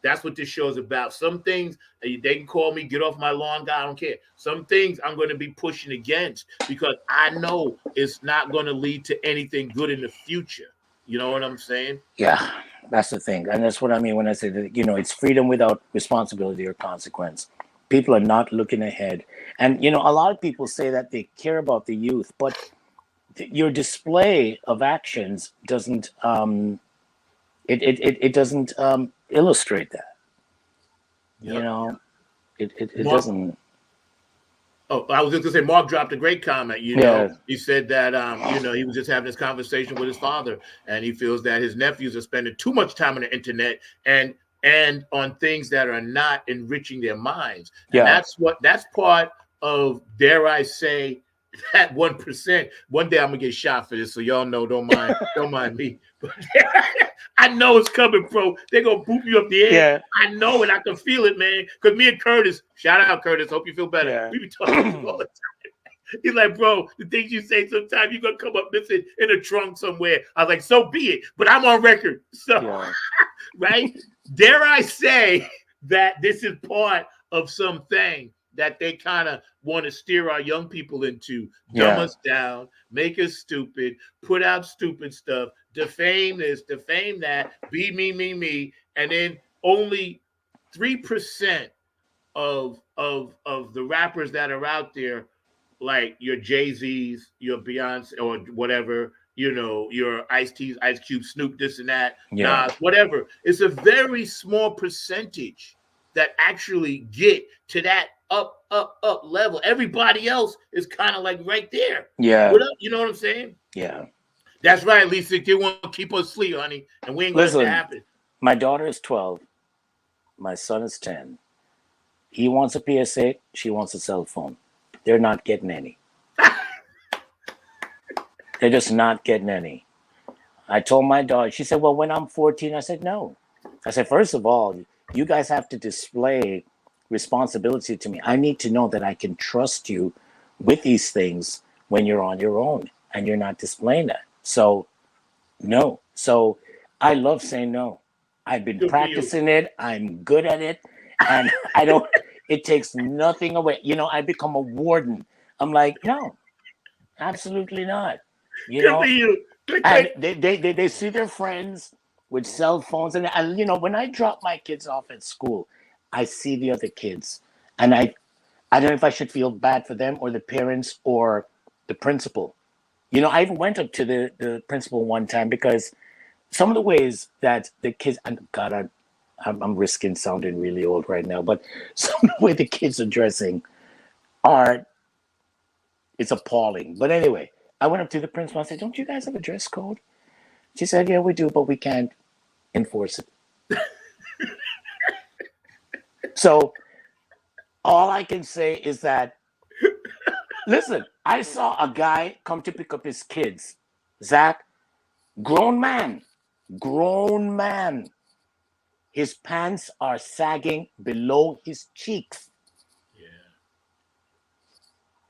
Speaker 1: That's what this show is about. Some things they can call me, get off my lawn, guy. I don't care. Some things I'm going to be pushing against because I know it's not going to lead to anything good in the future. You know what I'm saying?
Speaker 2: Yeah. That's the thing. And that's what I mean when I say that, it's freedom without responsibility or consequence. People are not looking ahead. And, a lot of people say that they care about the youth, but your display of actions doesn't, it doesn't illustrate that.
Speaker 1: Yep.
Speaker 2: It
Speaker 1: Mark,
Speaker 2: doesn't.
Speaker 1: oh, I was just gonna say, Mark dropped a great comment.
Speaker 2: Yeah.
Speaker 1: He said that he was just having this conversation with his father, and he feels that his nephews are spending too much time on the internet and on things that are not enriching their minds. And
Speaker 2: Yeah.
Speaker 1: that's part of, dare I say, that 1%. One day I'm gonna get shot for this, so y'all know. Don't mind me. But I know it's coming, bro. They're gonna boot you up the air.
Speaker 2: Yeah.
Speaker 1: I know it. I can feel it, man. Because me and Curtis, shout out Curtis. Hope you feel better.
Speaker 2: Yeah.
Speaker 1: We be talking all the time. He's like, bro, the things you say sometimes you're gonna come up missing in a trunk somewhere. I was like, so be it. But I'm on record. So
Speaker 2: Yeah.
Speaker 1: right? Dare I say that this is part of something that they kind of want to steer our young people into, dumb us down, make us stupid, put out stupid stuff, defame this, defame that, be me, and then only 3% of the rappers that are out there, like your Jay-Z's, your Beyonce, or whatever, your Ice-T's, Ice Cube, Snoop, this and that, Nas, whatever. It's a very small percentage that actually get to that up level. Everybody else is kind of like right there.
Speaker 2: Yeah.
Speaker 1: You know what I'm saying?
Speaker 2: Yeah.
Speaker 1: That's right, Lisa. They want to keep us asleep, honey, and we ain't going to let that happen.
Speaker 2: My daughter is 12. My son is 10. He wants a PS8. She wants a cell phone. They're not getting any. They're just not getting any. I told my daughter, she said, well, when I'm 14, I said, no. I said, first of all, you guys have to display responsibility to me. I need to know that I can trust you with these things when you're on your own and you're not displaying that. So, no. So I love saying no. I've been practicing it. I'm good at it. And it takes nothing away. I become a warden. I'm like, no, absolutely not. And they see their friends with cell phones. And when I drop my kids off at school, I see the other kids. And I don't know if I should feel bad for them or the parents or the principal. I even went up to the principal one time because some of the ways that the kids, and God, I'm risking sounding really old right now, but some of the way the kids are dressing it's appalling. But anyway, I went up to the principal. I said, don't you guys have a dress code? She said, yeah, we do, but we can't enforce it. So all I can say is that, listen, I saw a guy come to pick up his kids. Zach, grown man. His pants are sagging below his cheeks.
Speaker 1: Yeah.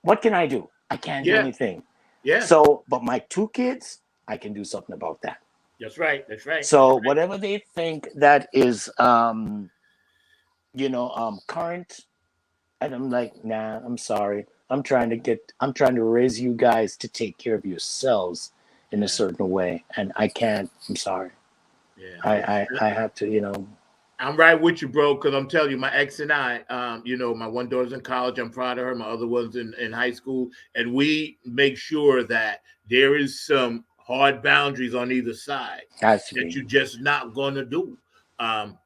Speaker 2: What can I do? I can't do anything.
Speaker 1: Yeah.
Speaker 2: So, but my two kids, I can do something about that.
Speaker 1: That's right.
Speaker 2: So whatever they think that is, current, and I'm like, nah, I'm sorry. I'm trying to raise you guys to take care of yourselves in a certain way, and I can't. I'm sorry.
Speaker 1: Yeah.
Speaker 2: I have to,
Speaker 1: I'm right with you, bro, because I'm telling you, my ex and I, my one daughter's in college. I'm proud of her. My other one's in high school. And we make sure that there is some hard boundaries on either side
Speaker 2: has to
Speaker 1: that
Speaker 2: be.
Speaker 1: you're just not going to do. Um,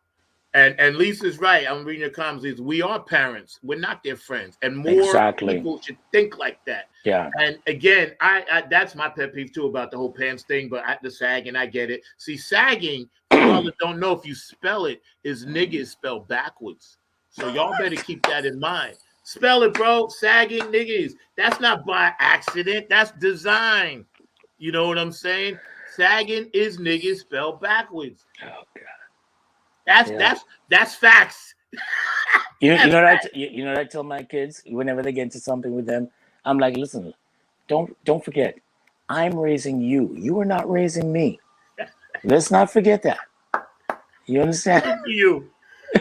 Speaker 1: and Lisa's right. I'm reading your comments. Lisa. We are parents. We're not their friends. And more
Speaker 2: Exactly.
Speaker 1: people should think like that.
Speaker 2: Yeah.
Speaker 1: And again, I that's my pet peeve too about the whole pants thing, but the sagging, I get it. See, sagging, for y'all that don't know, if you spell it, is nigga is spelled backwards. So y'all better keep that in mind. Spell it, bro. Sagging niggas. That's not by accident. That's design. You know what I'm saying? Sagging is niggas spelled backwards.
Speaker 2: Oh God.
Speaker 1: That's facts.
Speaker 2: You know that you know what I tell my kids whenever they get into something with them. I'm like, listen, don't forget, I'm raising you. You are not raising me. Let's not forget that. You understand?
Speaker 1: Good for you.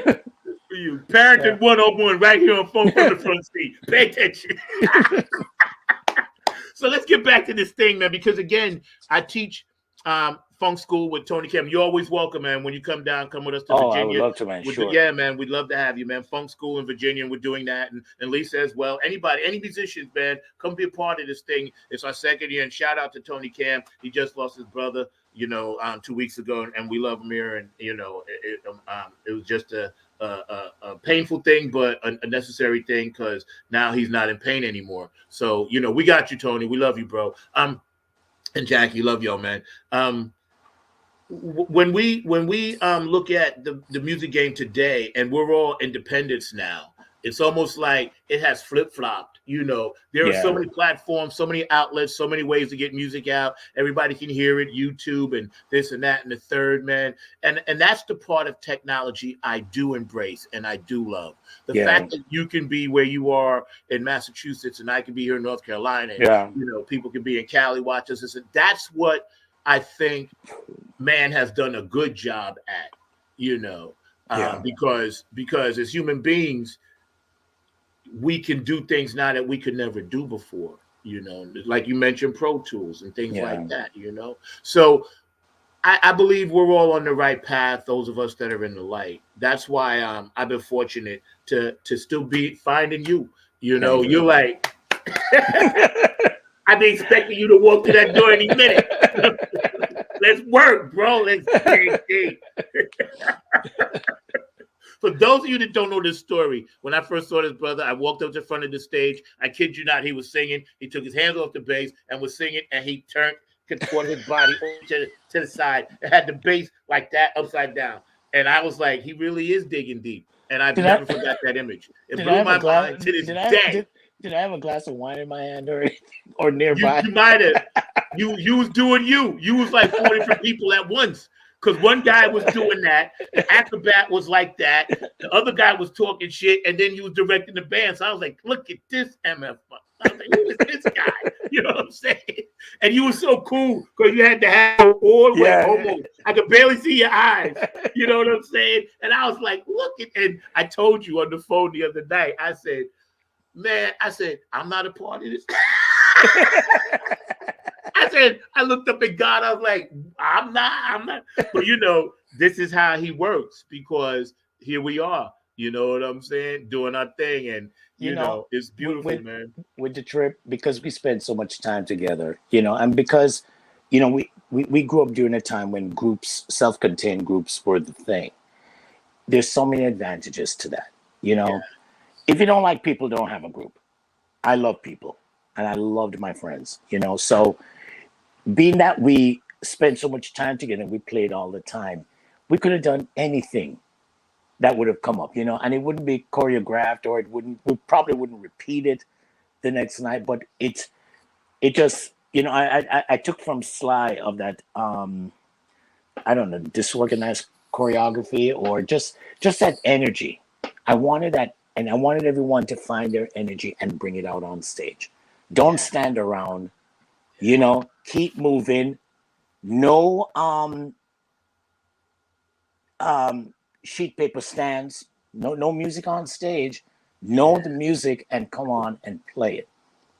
Speaker 1: Good for you. Parenting 101 right here on Phone from the Front Seat. Pay attention. So let's get back to this thing, man, because again, I teach funk school with Tony Kim. You're always welcome, man. When you come down, come with us to Virginia.
Speaker 2: I would love to, man. Sure.
Speaker 1: Yeah, man, we'd love to have you, man. Funk school in Virginia, and we're doing that. And Lisa as well. Anybody, any musicians, man, come be a part of this thing. It's our second year, and shout out to Tony Cam. He just lost his brother, 2 weeks ago, and we love him here. And it was just a painful thing, but a necessary thing, because now he's not in pain anymore. So, we got you, Tony. We love you, bro. And Jackie, love y'all, man. When we look at the music game today, and we're all independents now, it's almost like it has flip-flopped. There are so many platforms, so many outlets, so many ways to get music out. Everybody can hear it, YouTube and this and that and the third, man. And that's the part of technology I do embrace and I do love. The fact that you can be where you are in Massachusetts and I can be here in North Carolina. And, people can be in Cali, watch us. That's what I think man has done a good job at, because as human beings, we can do things now that we could never do before, like you mentioned, Pro Tools and things like that, So I believe we're all on the right path, those of us that are in the light. That's why I've been fortunate to still be finding you. You're like, I've been expecting you to walk through that door any minute. Let's work, bro. Let's dig. For those of you that don't know this story, when I first saw this brother, I walked up to the front of the stage. I kid you not, he was singing. He took his hands off the bass and was singing, and he turned toward his body to the side and had the bass like that upside down. And I was like, he really is digging deep. And I've never forgot that image. It blew my mind to this day.
Speaker 2: Did I have a glass of wine in my hand or nearby?
Speaker 1: You might have. You was doing you. You was like 4 different people at once. Because one guy was doing that, the acrobat was like that, the other guy was talking shit, and then you was directing the band. So I was like, look at this MF. I was like, who is this guy? You know what I'm saying? And you were so cool because you had to have all the way almost. I could barely see your eyes. You know what I'm saying? And I was like, look at, and I told you on the phone the other night, I said, man, I'm not a part of this. I looked up at God. I was like, I'm not. But this is how he works, because here we are. You know what I'm saying? Doing our thing. And, it's beautiful, man.
Speaker 2: With the trip, because we spent so much time together, and because, we grew up during a time when groups, self-contained groups were the thing. There's so many advantages to that. If you don't like people, don't have a group. I love people and I loved my friends, so being that we spent so much time together, we played all the time, we could have done anything that would have come up, and it wouldn't be choreographed, or we probably wouldn't repeat it the next night, but it just, I took from Sly of that, I don't know, disorganized choreography, or just that energy. I wanted that, and I wanted everyone to find their energy and bring it out on stage. Don't stand around, keep moving. No sheet paper stands, no music on stage. know the music and come on and play it.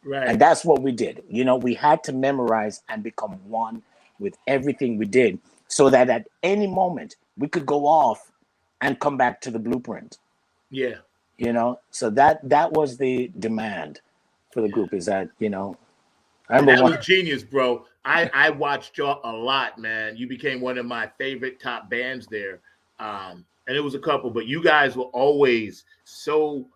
Speaker 1: Right.
Speaker 2: And that's what we did. You know, we had to memorize and become one with everything we did so that at any moment we could go off and come back to the blueprint.
Speaker 1: Yeah.
Speaker 2: You know, so that was the demand for the group, is that, you know, I
Speaker 1: And
Speaker 2: remember
Speaker 1: that was genius, bro. I watched y'all a lot, man. You became one of my favorite top bands there. And it was a couple, but you guys were always so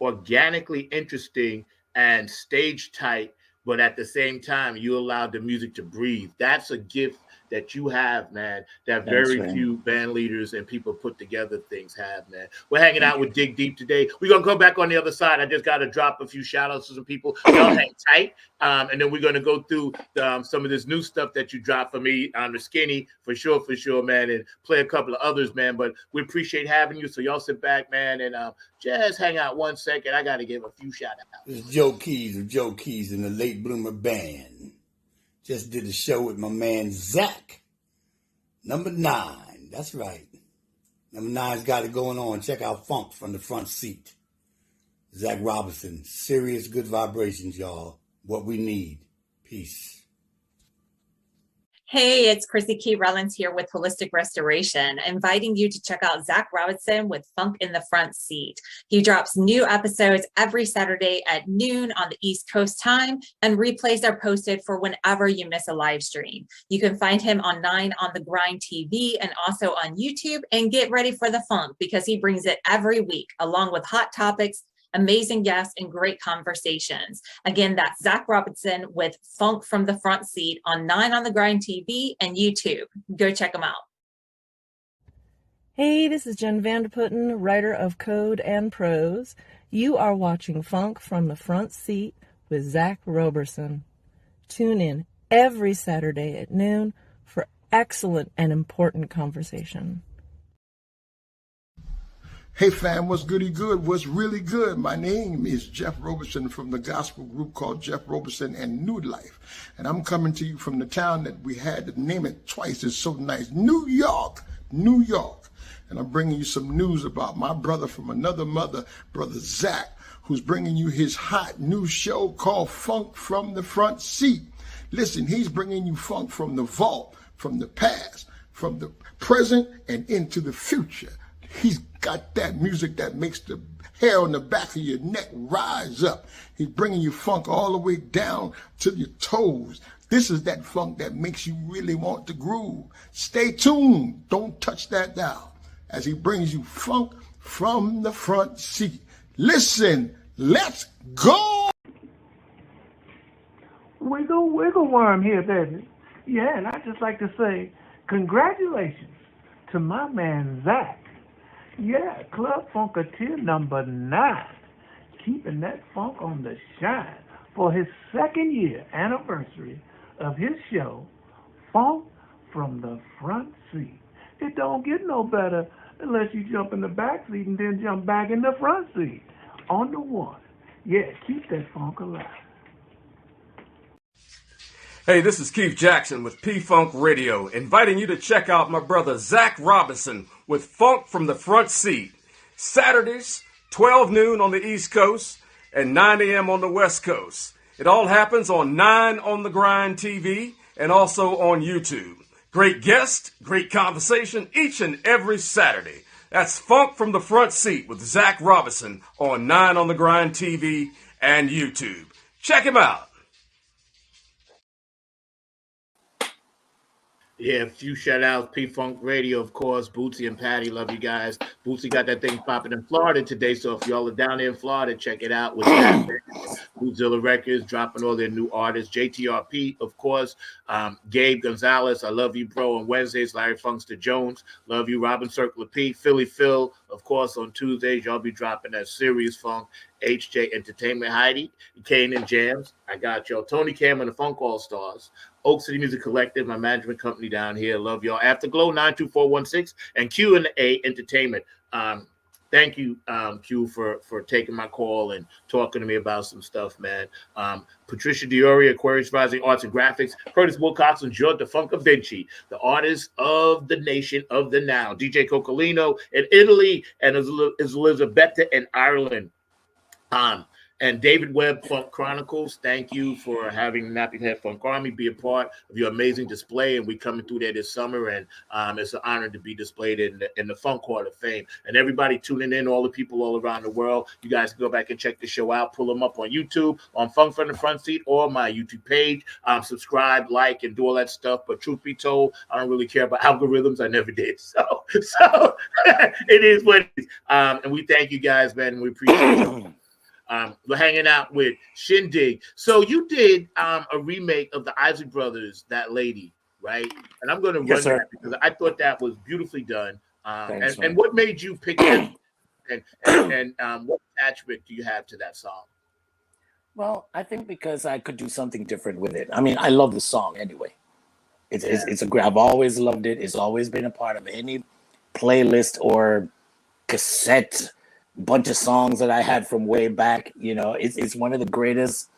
Speaker 1: organically interesting and stage tight, but at the same time, you allowed the music to breathe. That's a gift that you have, man, that
Speaker 2: That's
Speaker 1: very
Speaker 2: right.
Speaker 1: few band leaders and people put together things have, man. We're hanging
Speaker 2: Thank
Speaker 1: out with Dig Deep today. We're going to go back on the other side. I just got to drop a few shout outs to some people. Y'all hang tight. And then we're going to go through some of this new stuff that you dropped for me on the Skinny, for sure, man, and play a couple of others, man. But we appreciate having you. So y'all sit back, man, and just hang out 1 second. I got to give a few shout outs.
Speaker 4: This is Joe Keys of Joe Keys and the Late Bloomer Band. Just did a show with my man Zach. Number 9. That's right. Number 9's got it going on. Check out Funk from the Front Seat. Zach Robinson. Serious good vibrations, y'all. What we need. Peace.
Speaker 5: Hey, it's Chrissy Key Rollins here with Holistic Restoration, inviting you to check out Zach Robinson with Funk in the Front Seat. He drops new episodes every Saturday at noon on the East Coast time, and replays are posted for whenever you miss a live stream. You can find him on 9 on the Grind TV and also on YouTube, and get ready for the funk because he brings it every week along with hot topics, amazing guests, and great conversations. Again, that's Zach Robinson with Funk from the Front Seat on 9 on the Grind TV and YouTube. Go check them out.
Speaker 6: Hey, this is Jen Vanderputten, writer of Code and Prose. You are watching Funk from the Front Seat with Zach Roberson. Tune in every Saturday at noon for excellent and important conversation.
Speaker 3: Hey fam, what's goody good? What's really good? My name is Jeff Roberson from the gospel group called Jeff Roberson and New Life. And I'm coming to you from the town that we had to name it twice. It's so nice. New York, New York. And I'm bringing you some news about my brother from another mother, Brother Zach, who's bringing you his hot new show called Funk from the Front Seat. Listen, he's bringing you funk from the vault, from the past, from the present, and into the future. He's got that music that makes the hair on the back of your neck rise up. He's bringing you funk all the way down to your toes. This is that funk that makes you really want to groove. Stay tuned. Don't touch that dial as he brings you funk from the front seat. Listen, let's go.
Speaker 7: Wiggle, wiggle worm here, baby. Yeah, and I'd just like to say congratulations to my man, Zach. Yeah, Club Funketeer number 9, keeping that funk on the shine for his 2nd year anniversary of his show, Funk from the Front Seat. It don't get no better unless you jump in the back seat and then jump back in the front seat. On the one. Yeah, keep that funk alive.
Speaker 8: Hey, this is Keith Jackson with P-Funk Radio, inviting you to check out my brother Zach Robinson with Funk from the Front Seat. Saturdays, 12 noon on the East Coast and 9 a.m. on the West Coast. It all happens on 9 on the Grind TV and also on YouTube. Great guest, great conversation each and every Saturday. That's Funk from the Front Seat with Zach Robinson on 9 on the Grind TV and YouTube. Check him out.
Speaker 1: Yeah, a few shout outs. P-Funk Radio, of course. Bootsy and Patty, love you guys. Bootsy got that thing popping in Florida today, so if y'all are down there in Florida, check it out with Bootzilla Records, dropping all their new artists. JTRP, of course. Gabe Gonzalez, I love you, bro. On Wednesdays, Larry Funkster Jones, love you. Robin Circle of P, Philly Phil, of course. On Tuesdays, y'all be dropping that serious funk. HJ Entertainment, Heidi, Kane and Jams. I got y'all. Tony Cam and the Funk All Stars. Oak City Music Collective, my management company down here. Love y'all. Afterglow 92416 and Q&A Entertainment. thank you, Q, for taking my call and talking to me about some stuff, man. Patricia Diori, Aquarius Rising Arts and Graphics, Curtis Wilcox and George DeFunca Vinci, the artists of the nation of the now, DJ Coccolino in Italy, and Elizabetta in Ireland. And David Webb, Funk Chronicles, thank you for having Nappy Head Funk Army be a part of your amazing display. And we coming through there this summer, and it's an honor to be displayed in the Funk Hall of Fame. And everybody tuning in, all the people all around the world, you guys can go back and check the show out. Pull them up on YouTube, on Funk from the Front Seat, or my YouTube page. Subscribe, like, and do all that stuff. But truth be told, I don't really care about algorithms. I never did. So it is what it is. And we thank you guys, man. We appreciate you. We're hanging out with Shinn Digg. So you did a remake of the Isley Brothers, That Lady, right? And I'm going to run that because I thought that was beautifully done.
Speaker 2: Thanks,
Speaker 1: and what made you pick that? And what attachment do you have to that song?
Speaker 2: Well, I think because I could do something different with it. I mean, I love the song anyway. I've always loved it. It's always been a part of any playlist or cassette bunch of songs that I had from way back. You know, it's one of the greatest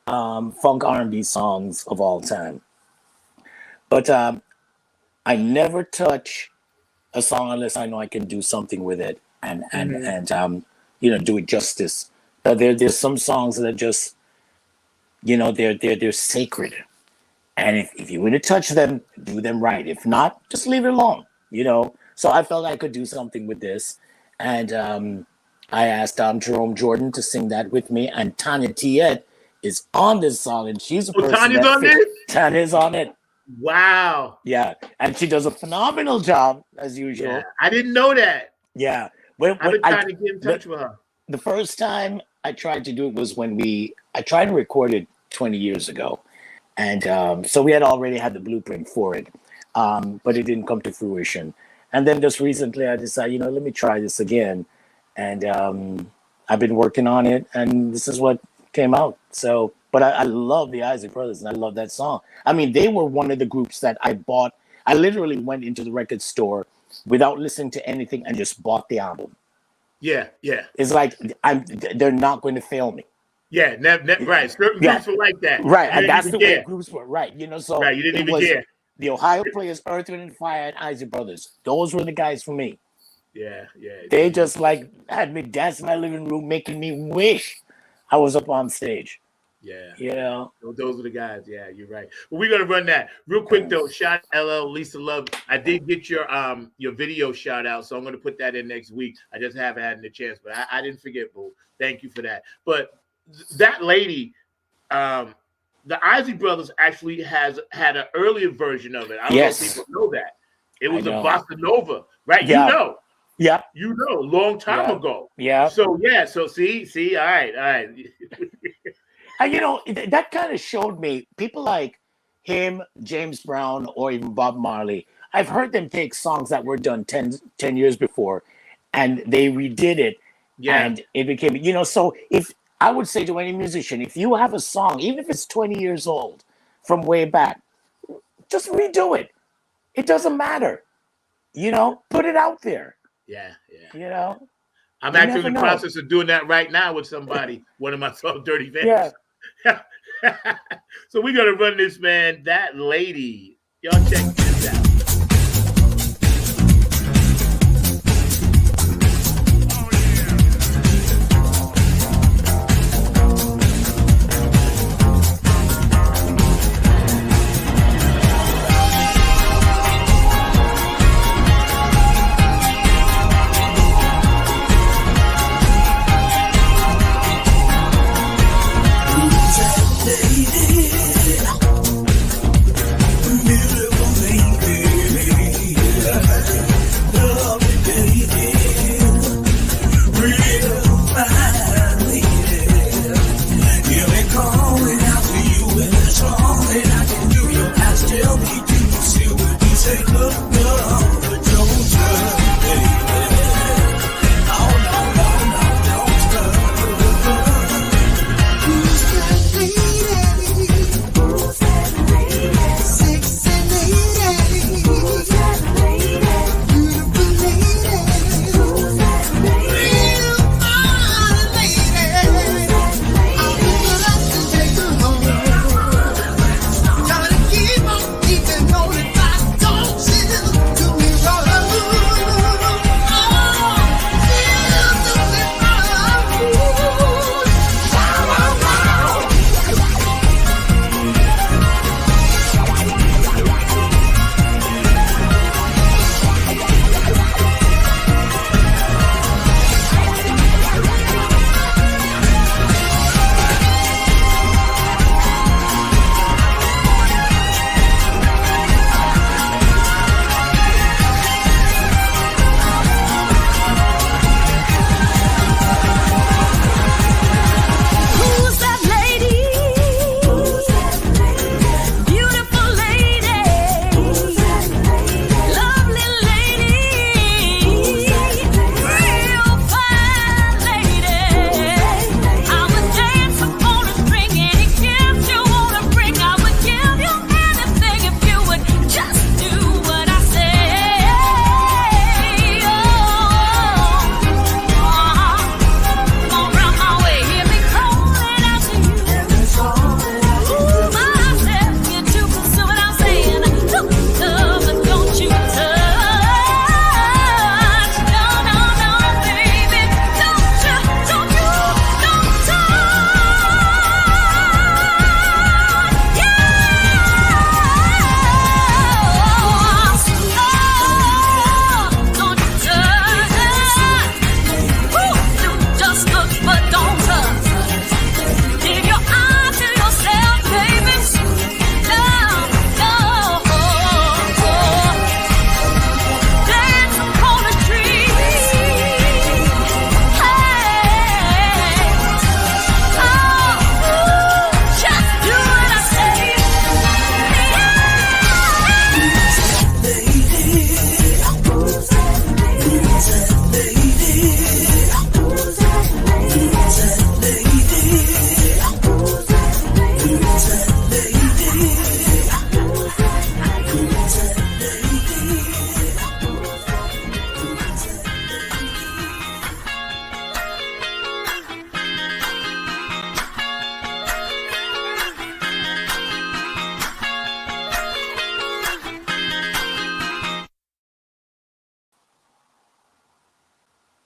Speaker 2: funk R&B songs of all time. But I never touch a song unless I know I can do something with it and do it justice. There's some songs that are just, they're sacred. And if you want to touch them, do them right. If not, just leave it alone, So I felt I could do something with this. And I asked Jerome Jordan to sing that with me, and Tanya Tiet is on this song, and she's a person
Speaker 1: Tanya's on this?
Speaker 2: Tanya's on it.
Speaker 1: Wow.
Speaker 2: Yeah, and she does a phenomenal job, as usual.
Speaker 1: Yeah, I didn't know that.
Speaker 2: Yeah.
Speaker 1: I've been trying to get in touch with her.
Speaker 2: The first time I tried to do it was when I tried to record it 20 years ago. And so we had already had the blueprint for it, but it didn't come to fruition. And then just recently I decided, let me try this again. And I've been working on it, and this is what came out. So, but I love the Isley Brothers, and I love that song. I mean, they were one of the groups that I bought. I literally went into the record store without listening to anything and just bought the album.
Speaker 1: Yeah, yeah.
Speaker 2: It's like they're not going to fail me.
Speaker 1: Yeah, right. Certain groups were like that.
Speaker 2: Right, and that's the way groups were. Right, so
Speaker 1: right, you didn't even care.
Speaker 2: The Ohio Players, Earth, Wind and Fire, and Isley Brothers. Those were the guys for me.
Speaker 1: Yeah.
Speaker 2: They just had me dance in my living room, making me wish I was up on stage.
Speaker 1: Yeah. Those are the guys. Yeah, you're right. Well, we're gonna run that real quick though. Shout LL Lisa Love. I did get your video shout out, so I'm gonna put that in next week. I just haven't had the chance, but I didn't forget, boo. Thank you for that. But that lady, the Isley Brothers actually has had an earlier version of it. I don't know if people know that. It was a bossa nova, right?
Speaker 2: Yeah. Yeah,
Speaker 1: long time ago.
Speaker 2: Yeah.
Speaker 1: So see, all right.
Speaker 2: And that kind of showed me people like him, James Brown, or even Bob Marley. I've heard them take songs that were done 10 years before, and they redid it, and it became, So if I would say to any musician, if you have a song, even if it's 20 years old from way back, just redo it. It doesn't matter. Put it out there.
Speaker 1: Yeah. I'm
Speaker 2: you
Speaker 1: actually in the process of doing that right now with somebody, one of my Soft Dirty fans. Yeah. So we're going to run this, man. That Lady. Y'all check this out.
Speaker 3: Beautiful lady.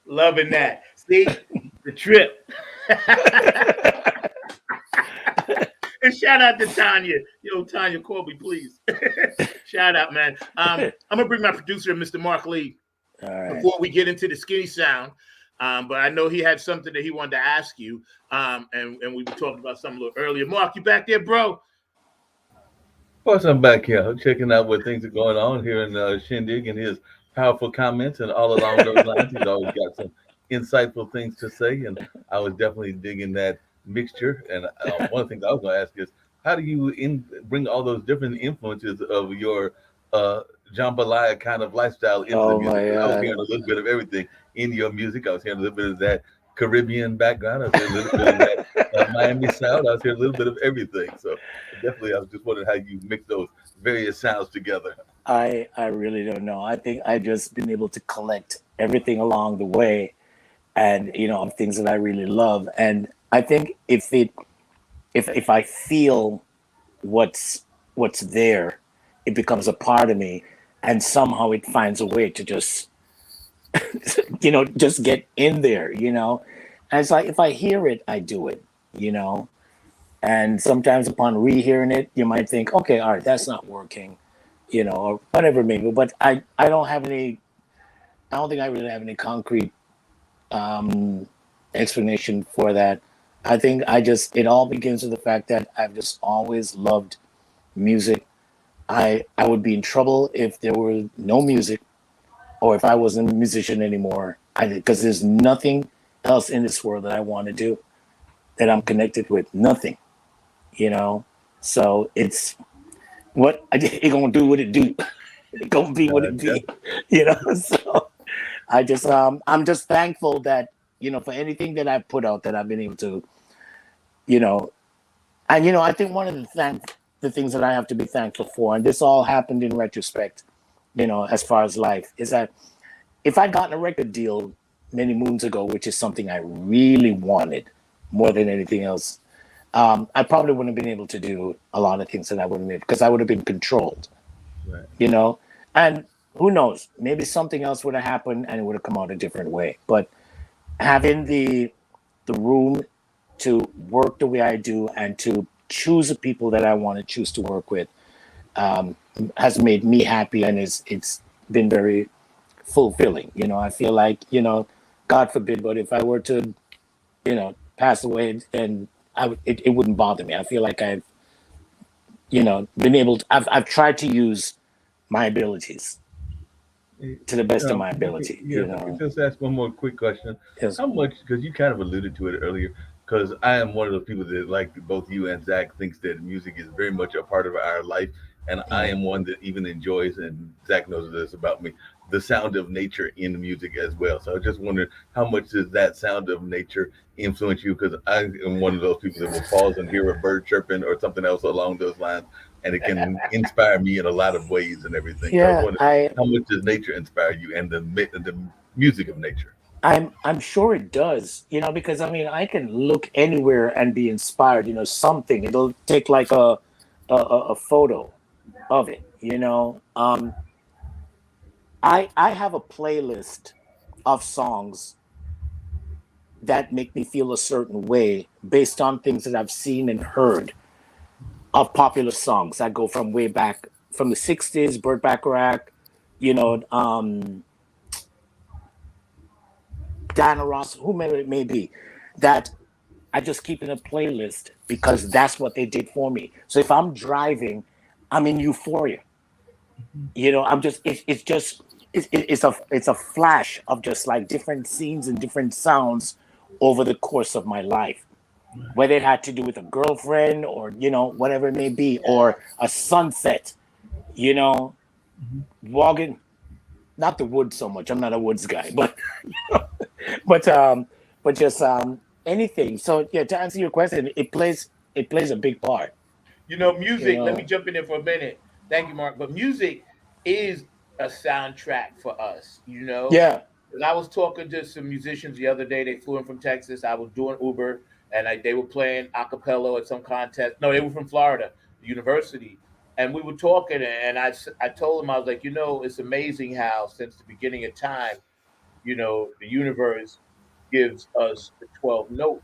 Speaker 1: Loving that. See the trip. And shout out to Tanya. Yo, Tanya, call me, please. Shout out, man. I'm gonna bring my producer, Mr. Mark Lee,
Speaker 2: All right.
Speaker 1: before we get into the skinny sound. But I know he had something that he wanted to ask you. And we were talking about something a little earlier. Mark, you back there, bro?
Speaker 9: Of course, I'm back here. I'm checking out what things are going on here in Shinn Digg and his powerful comments and all along those lines. He's always got some insightful things to say, and I was definitely digging that mixture. And one of the things I was going to ask is, how do you bring all those different influences of your jambalaya kind of lifestyle into the
Speaker 2: Oh
Speaker 9: music?
Speaker 2: my
Speaker 9: 'Cause I was
Speaker 2: God.
Speaker 9: hearing a little bit of everything in your music. I was hearing a little bit of that Caribbean background. I was hearing a little bit of that Miami sound. I was hearing a little bit of everything. So definitely, I was just wondering how you mix those various sounds together.
Speaker 2: I really don't know. I think I've just been able to collect everything along the way, and of things that I really love. And I think if I feel what's there, it becomes a part of me, and somehow it finds a way to just just get in there. And it's like if I hear it, I do it. You know, and sometimes upon rehearing it, you might think, okay, all right, that's not working, or whatever maybe. But I don't have any. I don't think I really have any concrete um, explanation for that. I think it all begins with the fact that I've just always loved music. I would be in trouble if there were no music, or if I wasn't a musician anymore. Because there's nothing else in this world that I want to do that I'm connected with. Nothing, you know. So it's what it gonna do what it do. It gonna be what it be, So I'm just thankful that for anything that I've put out that I've been able to, you know, and I think one of the things that I have to be thankful for, and this all happened in retrospect, as far as life, is that if I'd gotten a record deal many moons ago, which is something I really wanted more than anything else, I probably wouldn't have been able to do a lot of things that I would have been, because I would have been controlled,
Speaker 9: Right.
Speaker 2: and who knows, maybe something else would have happened and it would have come out a different way. But having the room to work the way I do and to choose the people that I want to choose to work with um, has made me happy, and it's been very fulfilling. I feel like, God forbid, but if I were to, pass away, and it wouldn't bother me. I feel like I've, been able to, I've tried to use my abilities to the best of my ability,
Speaker 9: Yeah, if I could just ask one more quick question.
Speaker 2: Yes.
Speaker 9: How much, because you kind of alluded to it earlier, because I am one of those people that, like both you and Zach, thinks that music is very much a part of our life. And I
Speaker 2: Mm.
Speaker 9: am one that even enjoys, and Zach knows this about me, the sound of nature in music as well. So I just wondered, how much does that sound of nature influence you? Because I am one of those people that will pause and hear a bird chirping or something else along those lines, and it can inspire me in a lot of ways and everything. So I was
Speaker 2: Yeah,
Speaker 9: wondering, how much does nature inspire you, and the music of nature?
Speaker 2: I'm sure it does, because I mean I can look anywhere and be inspired, something. It'll take like a photo of it, I have a playlist of songs that make me feel a certain way based on things that I've seen and heard of popular songs. I go from way back from the '60s, Burt Bacharach, you know, um, Diana Ross, whomever it may be, that I just keep in a playlist because that's what they did for me. So if I'm driving, I'm in euphoria. I'm just it's just it's a flash of just like different scenes and different sounds over the course of my life, whether it had to do with a girlfriend or whatever it may be, or a sunset, you know walking, not the woods so much, I'm not a woods guy, but but just anything. So yeah, to answer your question, it plays a big part. you
Speaker 1: Music, let me
Speaker 2: know
Speaker 1: jump in there for a minute. Thank you, Mark. But music is a soundtrack for us, you know?
Speaker 2: yeah.
Speaker 1: 'Cause I was talking to some musicians the other day. They flew in from Texas. I was doing Uber, and they were playing a cappella at some contest. No, they were from Florida, the university. And we were talking, and I told them, I was like, it's amazing how since the beginning of time, the universe gives us the 12 notes.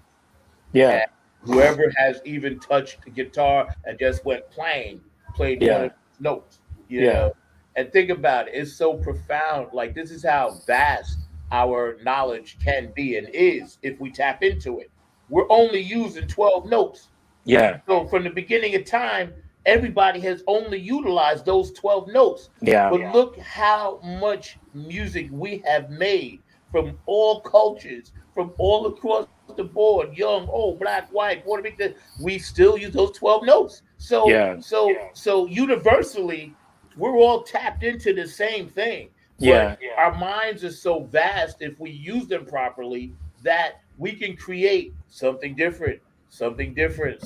Speaker 2: Yeah.
Speaker 1: And whoever has even touched the guitar and just went played one
Speaker 2: Yeah.
Speaker 1: of those notes,
Speaker 2: Yeah.
Speaker 1: And think about it, it's so profound. Like, this is how vast our knowledge can be and is if we tap into it. We're only using 12 notes.
Speaker 2: Yeah.
Speaker 1: So from the beginning of time, everybody has only utilized those 12 notes.
Speaker 2: Yeah.
Speaker 1: But look how much music we have made from all cultures, from all across the board, young, old, black, white, Puerto Rican. We still use those 12 notes.
Speaker 2: Yeah.
Speaker 1: So universally, we're all tapped into the same thing.
Speaker 2: Yeah.
Speaker 1: But our minds are so vast if we use them properly that we can create something different, something different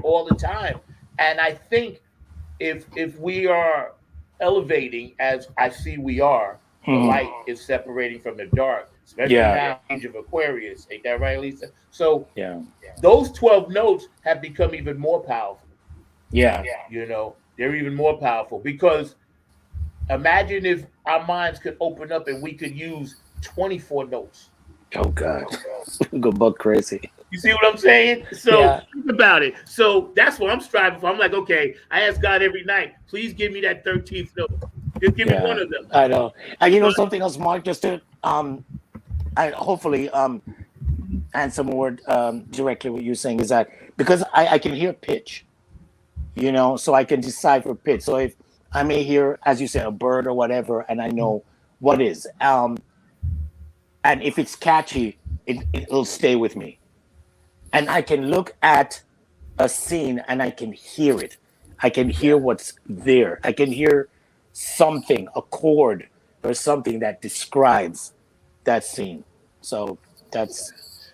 Speaker 1: all the time. And I think if we are elevating as I see we are, the
Speaker 2: Mhm.
Speaker 1: light is separating from the dark, especially
Speaker 2: Yeah.
Speaker 1: now, age of Aquarius. Ain't that right, Lisa? So
Speaker 2: Yeah.
Speaker 1: those 12 notes have become even more powerful.
Speaker 2: Yeah.
Speaker 1: They're even more powerful because imagine if our minds could open up and we could use 24 notes.
Speaker 2: Oh God. Go buck crazy.
Speaker 1: You see what I'm saying? So
Speaker 2: Yeah.
Speaker 1: think about it. So that's what I'm striving for. I'm like, okay, I ask God every night, please give me that 13th note. Just give me one of them.
Speaker 2: I know. And something else, Mark, just to I hopefully answer more directly what you're saying is that because I can hear pitch, so I can decipher pitch. So if I may hear, as you said, a bird or whatever, and I know what is. And if it's catchy, it'll stay with me. And I can look at a scene and I can hear it. I can hear what's there. I can hear something, a chord or something that describes that scene. So that's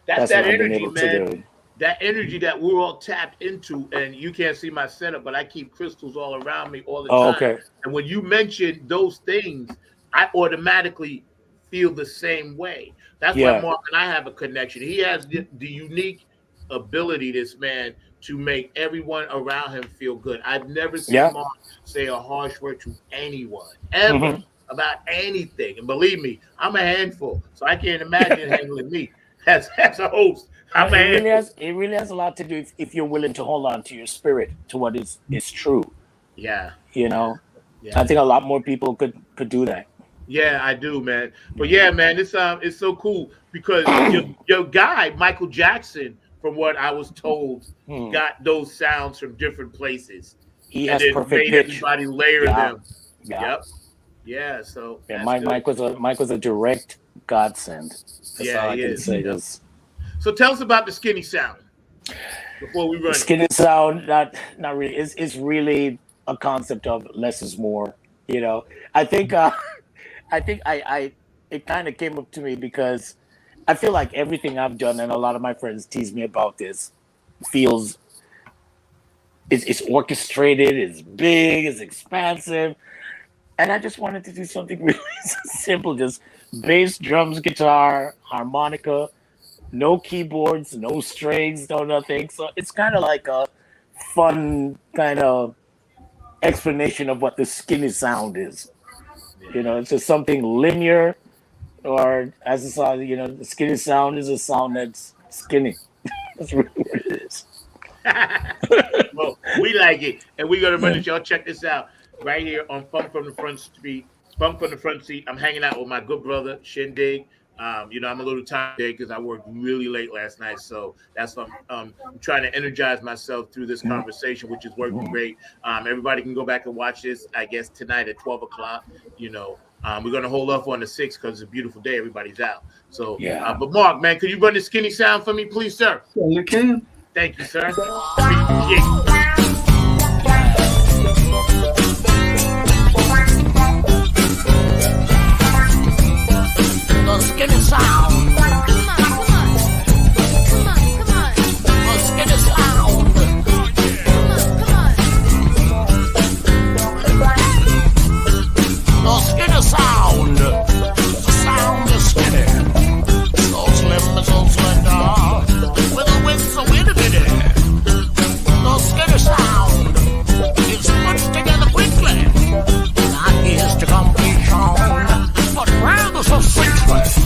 Speaker 1: that
Speaker 2: what I've been
Speaker 1: energy,
Speaker 2: able
Speaker 1: man.
Speaker 2: to do.
Speaker 1: That energy that we're all tapped into, and you can't see my setup, but I keep crystals all around me all the time.
Speaker 2: Oh, okay.
Speaker 1: And when you mention those things, I automatically feel the same way. That's why Mark and I have a connection. He has the unique ability, this man, to make everyone around him feel good. I've never seen Mark say a harsh word to anyone, ever, about anything. And believe me, I'm a handful, so I can't imagine handling me as a host.
Speaker 2: It really has a lot to do if you're willing to hold on to your spirit, to what is true.
Speaker 1: Yeah.
Speaker 2: Yeah. I think a lot more people could do that.
Speaker 1: Yeah, I do, man. But yeah, man, it's so cool because your guy, Michael Jackson, from what I was told, got those sounds from different places.
Speaker 2: He has perfect pitch.
Speaker 1: Everybody layer them.
Speaker 2: Yeah.
Speaker 1: Yep. Yeah. So
Speaker 2: Mike was a direct godsend. That's all I can say.
Speaker 1: So tell us about the skinny sound before we run.
Speaker 2: Skinny sound, not really. It's really a concept of less is more. I think it kind of came up to me because I feel like everything I've done, and a lot of my friends tease me about this, it's orchestrated, it's big, it's expansive, and I just wanted to do something really simple, just bass, drums, guitar, harmonica. No keyboards, no strings, no nothing. So it's kind of like a fun kind of explanation of what the skinny sound is. It's just something linear, or as a sound, the skinny sound is a sound that's skinny. That's really what it is.
Speaker 1: Well, we like it, and we're gonna run it. Y'all check this out right here on Funk from the Front Street. Funk from the Front Seat. I'm hanging out with my good brother Shinn Digg. I'm a little tired today because I worked really late last night, so that's what I'm trying to energize myself through this conversation, which is working great. Everybody can go back and watch this, I guess, tonight at 12 o'clock. We're going to hold off on the 6 because it's a beautiful day. Everybody's out. So, but Mark, man, could you run the skinny sound for me, please, sir?
Speaker 9: You can.
Speaker 1: Thank you, sir.
Speaker 3: The skinny sound. Come on. The skinny sound. The skinny sound. The sound is skinny. So slim and so slender. With a wing so itty bitty. The skinny sound is put together quickly. Not ears to completion, but rather succinctly.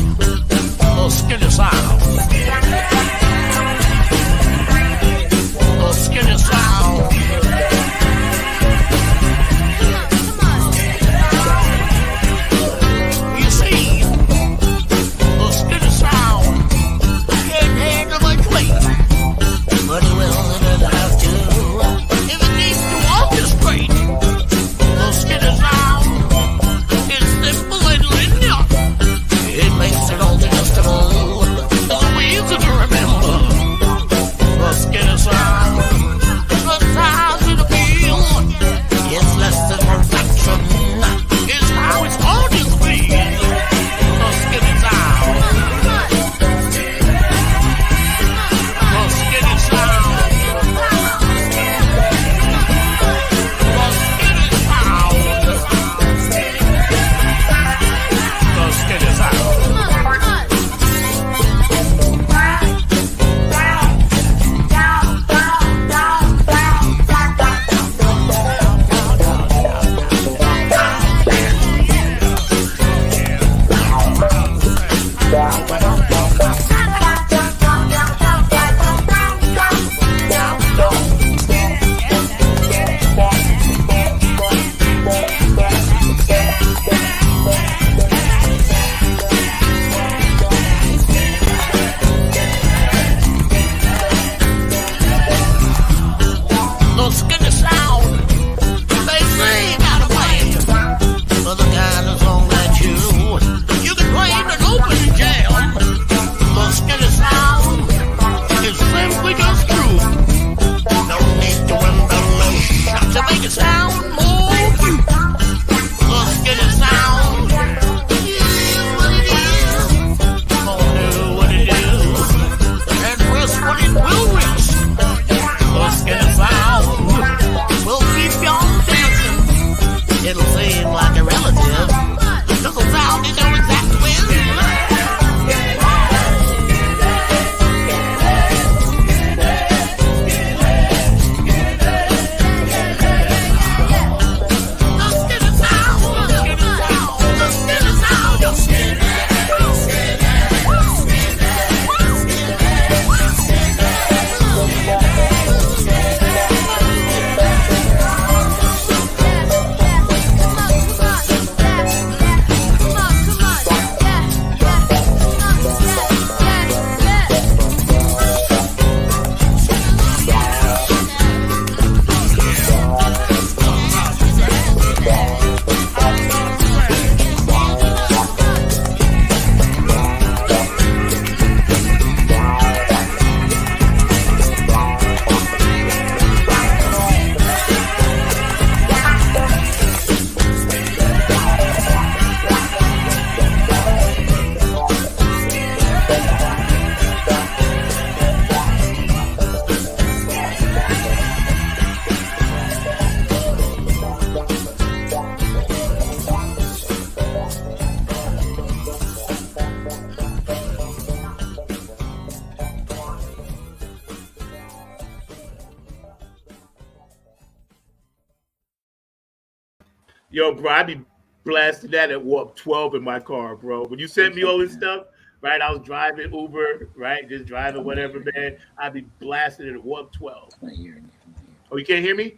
Speaker 1: Yo, bro, I be blasting that at Warp 12 in my car, bro. When you sent me all this stuff, right? I was driving Uber, right? Just driving whatever, man. I be blasting it at Warp 12.
Speaker 2: I'm not hearing you.
Speaker 1: Oh, you can't hear me?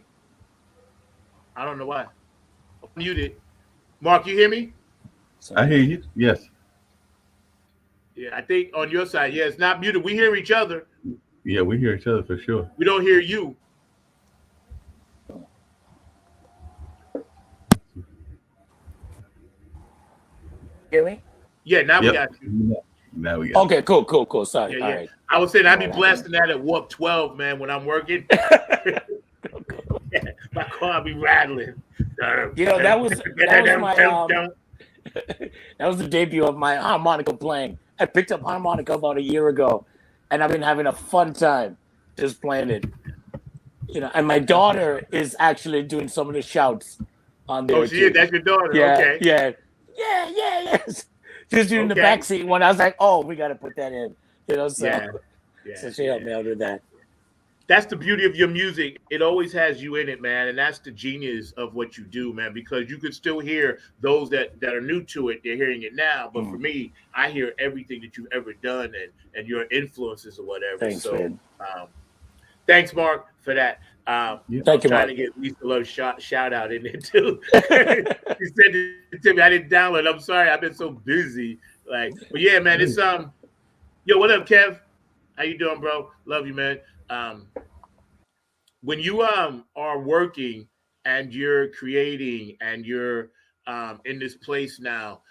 Speaker 1: I don't know why. I'm muted. Mark, you hear me?
Speaker 9: I hear you. Yes.
Speaker 1: Yeah, I think on your side, yeah, it's not muted. We hear each other.
Speaker 9: Yeah, we hear each other for sure.
Speaker 1: We don't hear you.
Speaker 2: Hear me?
Speaker 1: Yeah, now we
Speaker 9: Yep.
Speaker 1: got you.
Speaker 9: Now we got.
Speaker 2: Okay, cool. Sorry.
Speaker 1: Yeah,
Speaker 2: All
Speaker 1: yeah.
Speaker 2: right.
Speaker 1: I was saying I be
Speaker 2: All right,
Speaker 1: blasting that at Warp 12, man, when I'm working. My car be rattling.
Speaker 2: You know, that was my that was the debut of my harmonica playing. I picked up harmonica about a year ago, and I've been having a fun time just playing it. You know, and my daughter is actually doing some of the shouts on there.
Speaker 1: Oh, she is. That's your daughter. Okay.
Speaker 2: Yeah. She's doing the backseat one. I was like, oh, we got to put that in. You know, so so she helped me out with that.
Speaker 1: That's the beauty of your music. It always has you in it, man, and that's the genius of what you do, man. Because you could still hear those that are new to it. They're hearing it now, but for me, I hear everything that you've ever done and your influences or whatever.
Speaker 2: Thanks, man.
Speaker 1: Thanks, Mark, for that.
Speaker 2: Thank you,
Speaker 1: trying
Speaker 2: Mark.
Speaker 1: to get Lisa Love shout out in there too. She said it to me. I didn't download. I'm sorry. I've been so busy. But yeah, man. It's yo, what up, Kev? How you doing, bro? Love you, man. When you are working and you're creating and you're in this place now,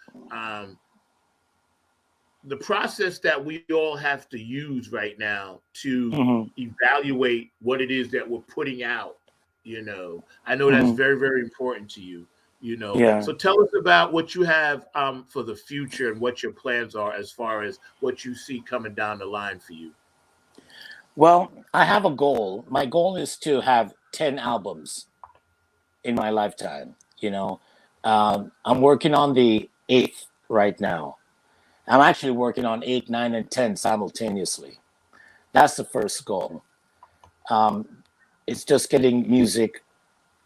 Speaker 1: the process that we all have to use right now to evaluate what it is that we're putting out, I know that's very, very important to you, So tell us about what you have for the future and what your plans are as far as what you see coming down the line for you.
Speaker 2: Well, I have a goal. My goal is to have 10 albums in my lifetime. I'm working on the 8th right now. I'm actually working on 8, 9, and 10 simultaneously. That's the first goal. It's just getting music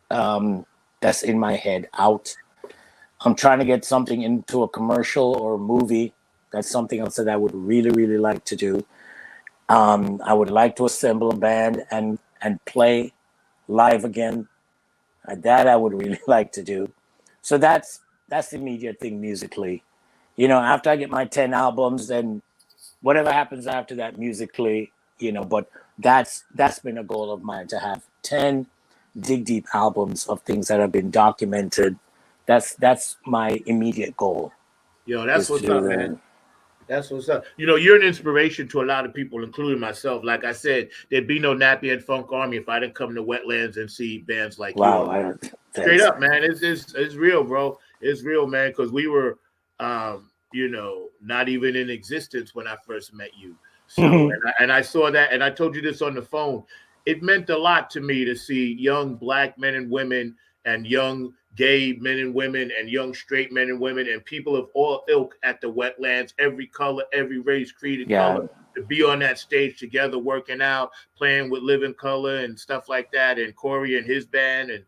Speaker 2: that's in my head out. I'm trying to get something into a commercial or a movie. That's something else that I would really, really like to do. I would like to assemble a band and play live again. That I would really like to do. So that's the immediate thing musically. After I get my 10 albums, then whatever happens after that musically, but that's been a goal of mine, to have 10 dig deep albums of things that have been documented. That's my immediate goal.
Speaker 1: Yo, that's what's up, man. That's what's up. You're an inspiration to a lot of people, including myself. Like I said, there'd be no Nappy Head Funk Army if I didn't come to Wetlands and see bands like you.
Speaker 2: Wow,
Speaker 1: straight up, man. It's real, bro. It's real, man. Because we were, not even in existence when I first met you. So, and I saw that, and I told you this on the phone. It meant a lot to me to see young Black men and women and young gay men and women and young straight men and women and people of all ilk at the Wetlands, every color, every race, creed, and color, to be on that stage together, working out, playing with Living Color and stuff like that, and Corey and his band, and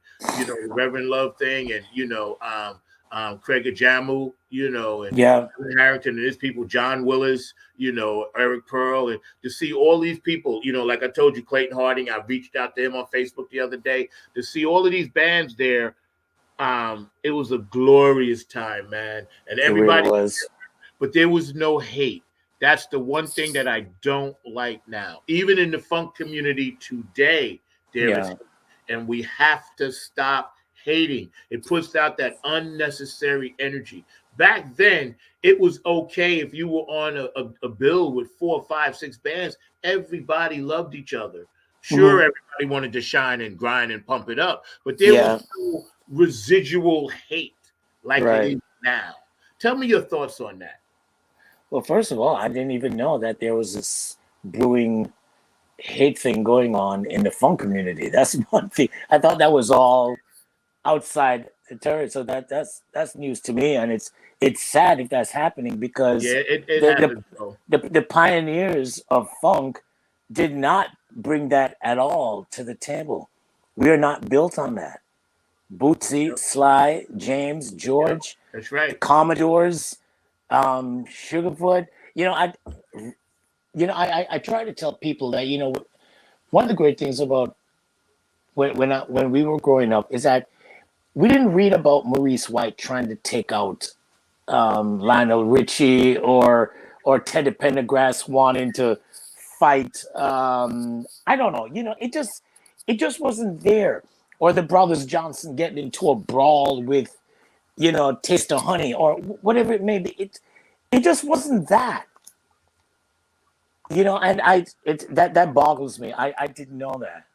Speaker 1: Reverend Love thing, and Craig Ajamu, and Harrington and his people, John Willis, Eric Pearl, and to see all these people, like I told you, Clayton Harding, I reached out to him on Facebook the other day, to see all of these bands there. It was a glorious time, man, and everybody
Speaker 2: was.
Speaker 1: But there was no hate. That's the one thing that I don't like now. Even in the funk community today, there is, and we have to stop hating. It puts out that unnecessary energy. Back then, it was okay if you were on a bill with 4, 5, 6 bands. Everybody loved each other. Sure, everybody wanted to shine and grind and pump it up, but there was no residual hate like it is now. Tell me your thoughts on that.
Speaker 2: Well, first of all, I didn't even know that there was this brewing hate thing going on in the funk community. That's one thing. I thought that was all outside the territory. So that's news to me, and it's sad if that's happening, because the pioneers of funk did not bring that at all to the table. We are not built on that. Bootsy, Sly, James,
Speaker 1: Yep,
Speaker 2: George,
Speaker 1: that's
Speaker 2: the
Speaker 1: right.
Speaker 2: Commodores, Sugarfoot. I try to tell people that one of the great things about when we were growing up is that we didn't read about Maurice White trying to take out Lionel Richie or Teddy Pendergrass wanting to fight. I don't know. It just wasn't there. Or the brothers Johnson getting into a brawl with Taste of Honey or whatever it may be. It just wasn't that. And that boggles me. I didn't know that.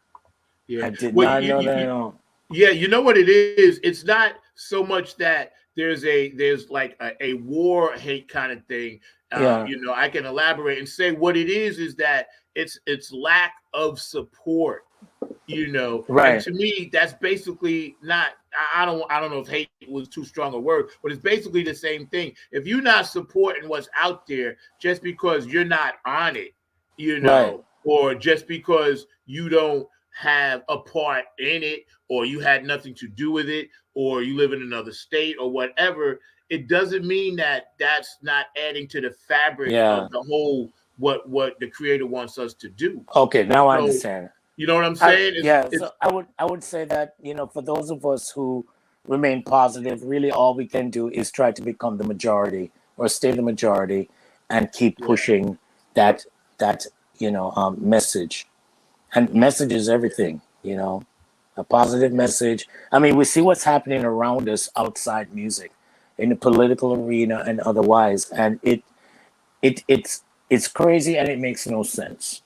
Speaker 1: Yeah.
Speaker 2: I did
Speaker 1: Well,
Speaker 2: not know that at all.
Speaker 1: yeah, you know what it is? It's not so much that there's like a war hate kind of thing.
Speaker 2: Yeah.
Speaker 1: I can elaborate and say what it is that it's lack of support. And
Speaker 2: Right.
Speaker 1: to me, that's basically not. I don't know if hate was too strong a word, but it's basically the same thing. If you're not supporting what's out there just because you're not on it,
Speaker 2: Right.
Speaker 1: or just because you don't have a part in it, or you had nothing to do with it, or you live in another state, or whatever, it doesn't mean that that's not adding to the fabric
Speaker 2: Yeah.
Speaker 1: of the whole what the creator wants us to do.
Speaker 2: Okay. Now I
Speaker 1: So
Speaker 2: understand.
Speaker 1: you know what I'm saying?
Speaker 2: So I would say that for those of us who remain positive, really all we can do is try to become the majority or stay the majority, and keep
Speaker 1: Yeah.
Speaker 2: pushing that message. And message is everything. A positive message. I mean, we see what's happening around us outside music, in the political arena and otherwise, and it's crazy and it makes no sense.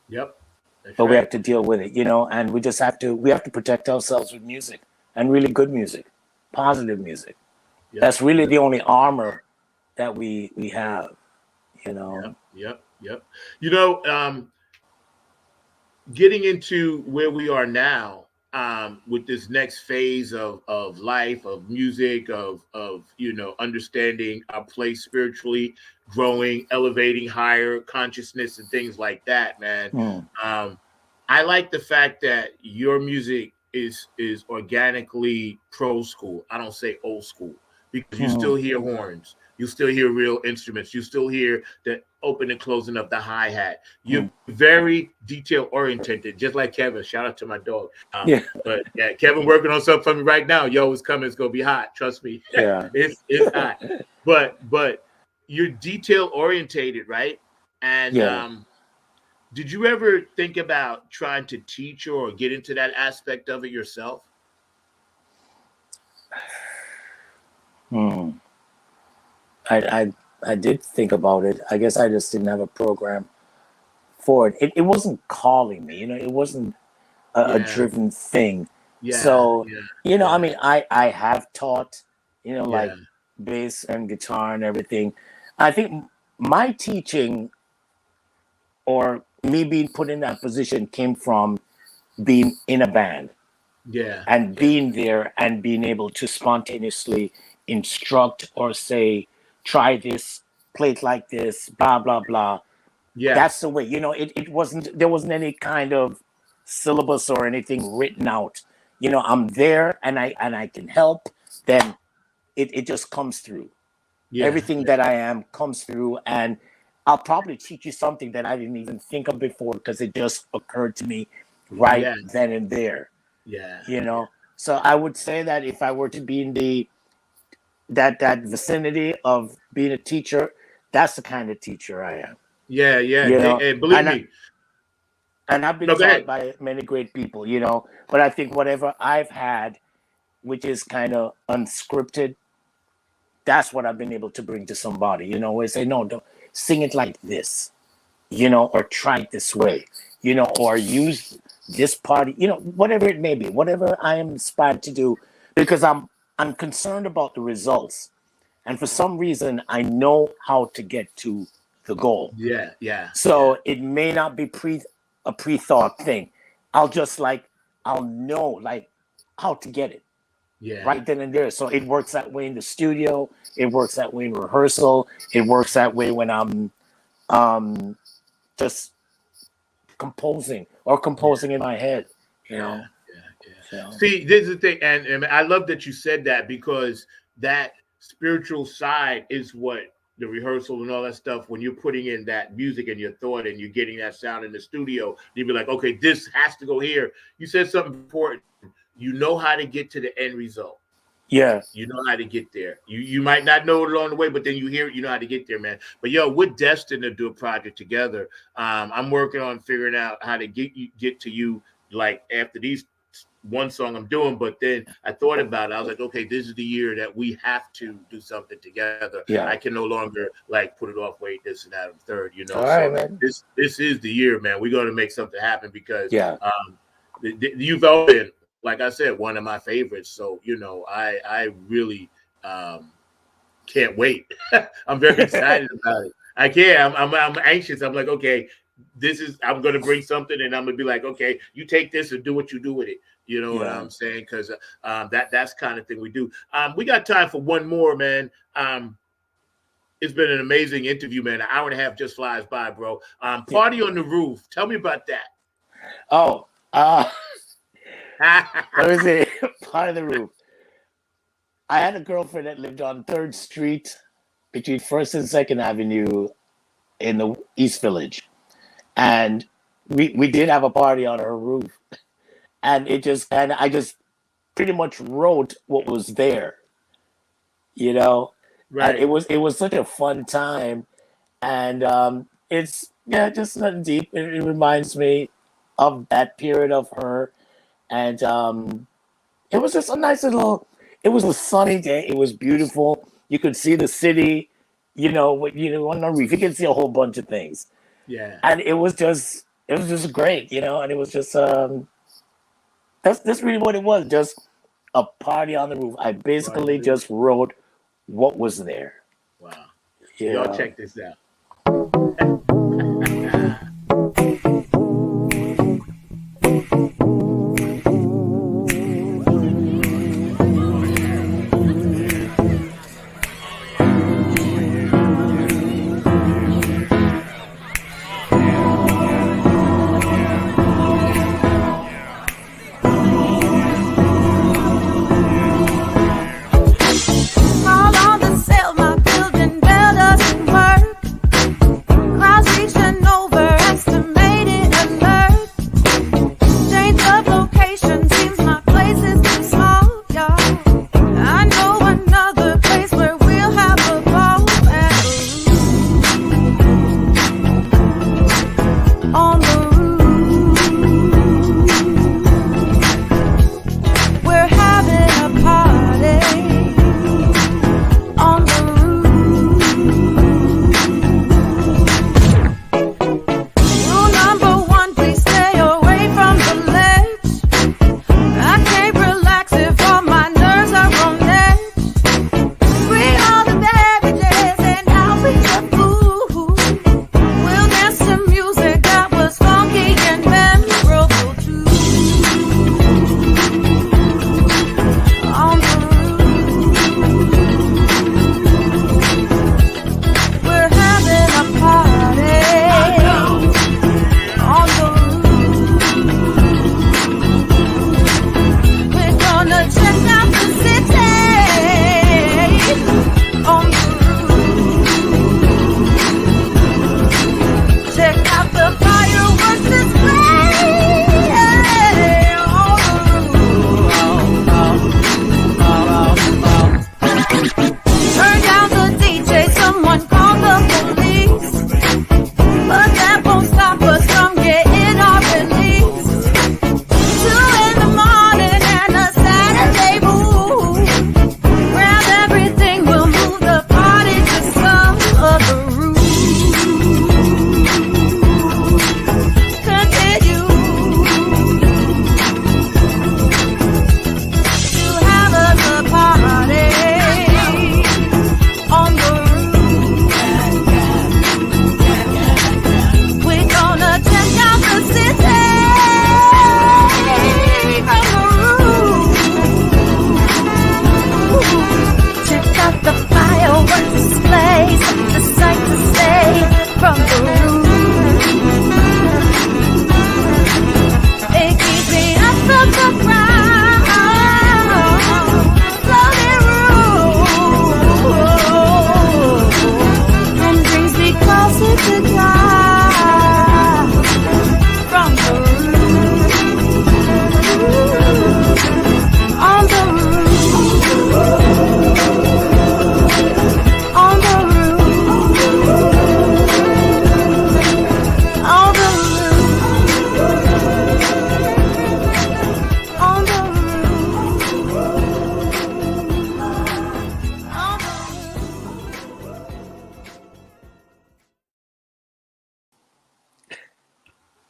Speaker 1: Yep. That's
Speaker 2: But we
Speaker 1: right.
Speaker 2: have to deal with it, and we have to protect ourselves with music, and really good music, positive music.
Speaker 1: Yep.
Speaker 2: That's really the only armor that we have.
Speaker 1: Yep. Getting into where we are now, with this next phase of life, of music, of understanding our place spiritually, growing, elevating higher consciousness and things like that, man.
Speaker 2: Mm.
Speaker 1: I like the fact that your music is organically pro school. I don't say old school, because you still
Speaker 2: Mm.
Speaker 1: hear horns, you still hear real instruments, you still hear the open and closing of the hi hat. You're
Speaker 2: Mm.
Speaker 1: very detail oriented, just like Kevin. Shout out to my dog.
Speaker 2: Yeah.
Speaker 1: But yeah, Kevin working on something for me right now. Yo, it's coming. It's gonna be hot. Trust me,
Speaker 2: Yeah.
Speaker 1: it's hot. But you're detail orientated, right? And
Speaker 2: Yeah.
Speaker 1: did you ever think about trying to teach or get into that aspect of it yourself?
Speaker 2: Mm. I did think about it. I guess I just didn't have a program for it. It wasn't calling me. It wasn't a
Speaker 1: Yeah,
Speaker 2: driven thing.
Speaker 1: yeah,
Speaker 2: So,
Speaker 1: yeah,
Speaker 2: I
Speaker 1: yeah,
Speaker 2: mean, I have taught,
Speaker 1: yeah,
Speaker 2: like bass and guitar and everything. I think my teaching, or me being put in that position, came from being in a band
Speaker 1: yeah,
Speaker 2: and
Speaker 1: yeah,
Speaker 2: being there and being able to spontaneously instruct or say, try this, play it like this, blah, blah, blah.
Speaker 1: yeah,
Speaker 2: That's the way. There wasn't any kind of syllabus or anything written out. I'm there and I can help. Then it just comes through.
Speaker 1: yeah,
Speaker 2: Everything
Speaker 1: yeah,
Speaker 2: that I am comes through, and I'll probably teach you something that I didn't even think of before, because it just occurred to me right
Speaker 1: yeah,
Speaker 2: then and there.
Speaker 1: yeah,
Speaker 2: you know so I would say that if I were to be in that vicinity of being a teacher, that's the kind of teacher I am.
Speaker 1: yeah, yeah.
Speaker 2: you know
Speaker 1: And believe
Speaker 2: and I,
Speaker 1: me,
Speaker 2: and I've been
Speaker 1: no, go
Speaker 2: taught
Speaker 1: ahead.
Speaker 2: by many great people, but I think whatever I've had, which is kind of unscripted, that's what I've been able to bring to somebody, where they say, no, don't sing it like this, or try it this way, or use this party, whatever it may be, whatever I am inspired to do, because I'm concerned about the results. And for some reason, I know how to get to the goal.
Speaker 1: Yeah, yeah, yeah,
Speaker 2: So it may not be a pre-thought thing. I'll know like how to get it
Speaker 1: yeah,
Speaker 2: right then and there. So it works that way in the studio. It works that way in rehearsal. It works that way when I'm just composing
Speaker 1: yeah,
Speaker 2: in my head.
Speaker 1: yeah, yeah, yeah.
Speaker 2: So
Speaker 1: See, this is the thing, and I love that you said that, because that spiritual side is what the rehearsal and all that stuff. When you're putting in that music and your thought, and you're getting that sound in the studio, you'd be like, okay, this has to go here. You said something important. You know how to get to the end result.
Speaker 2: yeah,
Speaker 1: You know how to get there. You might not know it along the way, but then you hear it, you know how to get there, man. But yo, we're destined to do a project together. I'm working on figuring out how to get to you, like after these one song I'm doing. But then I thought about it. I was like, okay, this is the year that we have to do something together.
Speaker 2: yeah.
Speaker 1: I can no longer like put it off, wait, this and that and third, you know.
Speaker 2: All right,
Speaker 1: So
Speaker 2: man.
Speaker 1: this is the year, man. We're gonna make something happen, because
Speaker 2: Yeah.
Speaker 1: you've always been, like I said, one of my favorites. So, you know, I really can't wait. I'm very excited about it. I can't. I'm anxious. I'm like, okay, I'm going to bring something, and I'm going to be like, okay, you take this and do what you do with it. You know what I'm saying? Because that's kind of thing we do. We got time for one more, man. It's been an amazing interview, man. An hour and a half just flies by, bro. Party on the Roof. Tell me about that.
Speaker 2: Oh, what is it? Part of the Roof. I had a girlfriend that lived on 3rd Street between 1st and 2nd Avenue in the East Village. And we did have a party on her roof. And I just pretty much wrote what was there. You know?
Speaker 1: Right.
Speaker 2: And it was such a fun time. And it's just nothing deep. It reminds me of that period of her. And it was just a nice it was a sunny day. It was beautiful. You could see the city, on the roof. You could see a whole bunch of things.
Speaker 1: Yeah.
Speaker 2: And it was just great, and it was just, that's really what it was. Just a party on the roof. I basically just wrote what was there.
Speaker 1: Wow.
Speaker 2: Yeah.
Speaker 1: Y'all check this out.
Speaker 10: Call on the cell, my building bell doesn't work. Clouds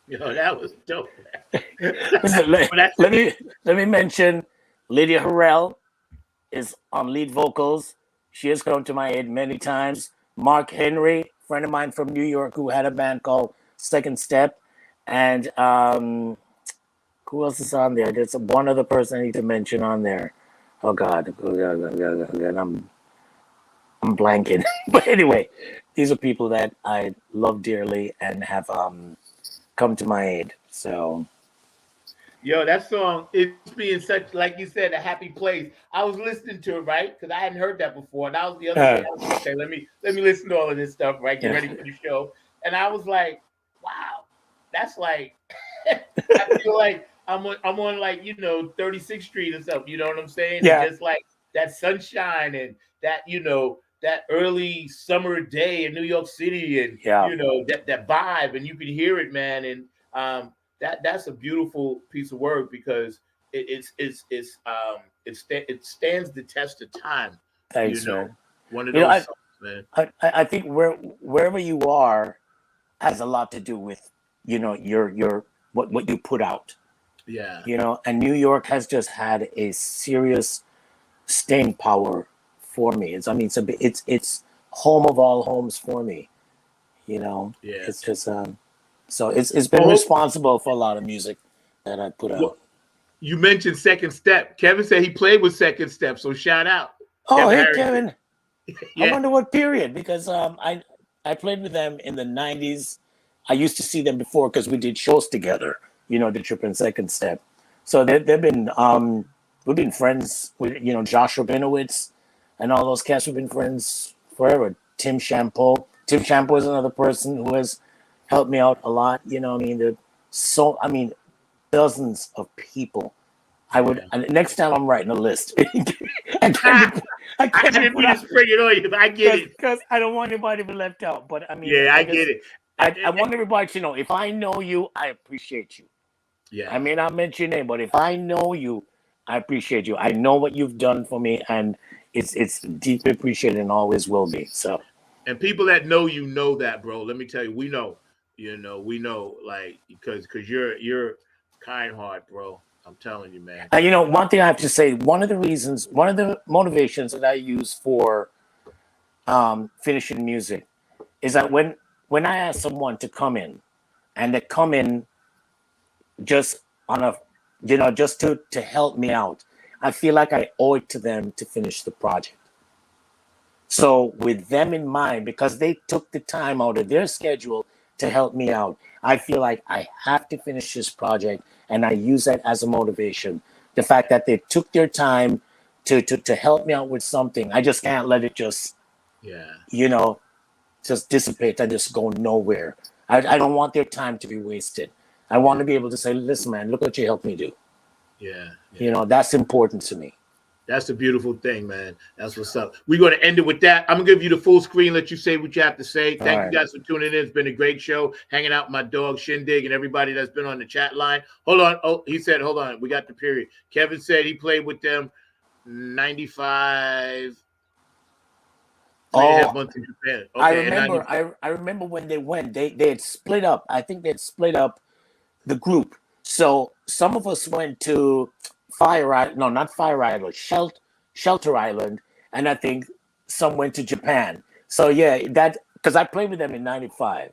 Speaker 1: Yo, that was dope.
Speaker 2: Listen,
Speaker 1: But that's
Speaker 2: let me mention Lydia Harrell is on lead vocals. She has come to my aid many times. Mark Henry, friend of mine from New York, who had a band called Second Step, and who else is on there? There's one other person I need to mention on there. Oh God, I'm blanking. But anyway, these are people that I love dearly and have come to my aid. So
Speaker 1: yo, that song is being such, like you said, a happy place. I was listening to it, right? Because I hadn't heard that before. And that was the other day. I was like, okay, let me listen to all of this stuff, right? Get
Speaker 2: yeah,
Speaker 1: ready for the show. And I was like, wow, that's like I feel like I'm on like, 36th Street or something, you know what I'm saying? And
Speaker 2: yeah,
Speaker 1: just like that sunshine and that, that early summer day in New York City and
Speaker 2: yeah.
Speaker 1: that vibe and you can hear it, man. And that's a beautiful piece of work because it stands the test of time, you
Speaker 2: Thanks,
Speaker 1: know.
Speaker 2: man.
Speaker 1: One of
Speaker 2: You know,
Speaker 1: those songs, man.
Speaker 2: I think wherever you are has a lot to do with your what you put out.
Speaker 1: Yeah.
Speaker 2: And New York has just had a serious staying power for me. It's home of all homes for me.
Speaker 1: Yeah.
Speaker 2: It's just so it's been
Speaker 1: Well,
Speaker 2: responsible for a lot of music that I put out.
Speaker 1: well, you mentioned Second Step. Kevin said he played with Second Step, so shout out.
Speaker 2: Oh,
Speaker 1: Kevin
Speaker 2: hey
Speaker 1: Harrison.
Speaker 2: Kevin, I
Speaker 1: Yeah.
Speaker 2: wonder what period because I played with them in the '90s. I used to see them before because we did shows together. The Trip and Second Step. So they've been we've been friends with Josh Rabinowitz and all those cats. We've been friends forever. Tim Shampoo. Tim Shampoo is another person who has helped me out a lot. Dozens of people. I would
Speaker 1: Yeah.
Speaker 2: and next time I'm writing a list. I
Speaker 1: Ah,
Speaker 2: can't be, I
Speaker 1: I
Speaker 2: can't be
Speaker 1: didn't
Speaker 2: put
Speaker 1: mean to
Speaker 2: out
Speaker 1: spring it on you, but I get it.
Speaker 2: because I don't want anybody to be left out. But I mean,
Speaker 1: Yeah,
Speaker 2: I
Speaker 1: I
Speaker 2: guess
Speaker 1: get it.
Speaker 2: I want everybody to know if I know you, I appreciate you. I
Speaker 1: Yeah.
Speaker 2: may not mention your name, but if I know you, I appreciate you. I know what you've done for me, and it's deeply appreciated and always will be. So,
Speaker 1: And people that know that, bro. Let me tell you, we know. We know, like because you're kind heart, bro. I'm telling you, man.
Speaker 2: and one thing I have to say, one of the motivations that I use for finishing music is that when I ask someone to come in, and they come in just on a just to help me out, I feel like I owe it to them to finish the project. So with them in mind, because they took the time out of their schedule to help me out, I feel like I have to finish this project, and I use that as a motivation. The fact that they took their time to help me out with something, I just can't let it just
Speaker 1: Yeah.
Speaker 2: you know just dissipate and just go nowhere. I don't want their time to be wasted. I want
Speaker 1: Yeah.
Speaker 2: to be able to say, listen, man, look what you helped me do.
Speaker 1: Yeah. Yeah.
Speaker 2: That's important to me.
Speaker 1: That's a beautiful thing, man. That's what's up. We're going to end it with that. I'm going to give you the full screen, let you say what you have to say.
Speaker 2: All
Speaker 1: Thank you
Speaker 2: right.
Speaker 1: guys for tuning in. It's been a great show. Hanging out with my dog, Shinn Digg, and everybody that's been on the chat line. Hold on. Oh, he said, hold on. We got the period. Kevin said he played with them 95. Played
Speaker 2: Oh,
Speaker 1: have months in Japan.
Speaker 2: I
Speaker 1: Okay, and
Speaker 2: remember.
Speaker 1: 90.
Speaker 2: I remember when they went. They had split up. I think they had split up the group. So some of us went to Fire Island. No, not Fire Island. Shelter Island, and I think some went to Japan. So yeah, that because I played with them in '95,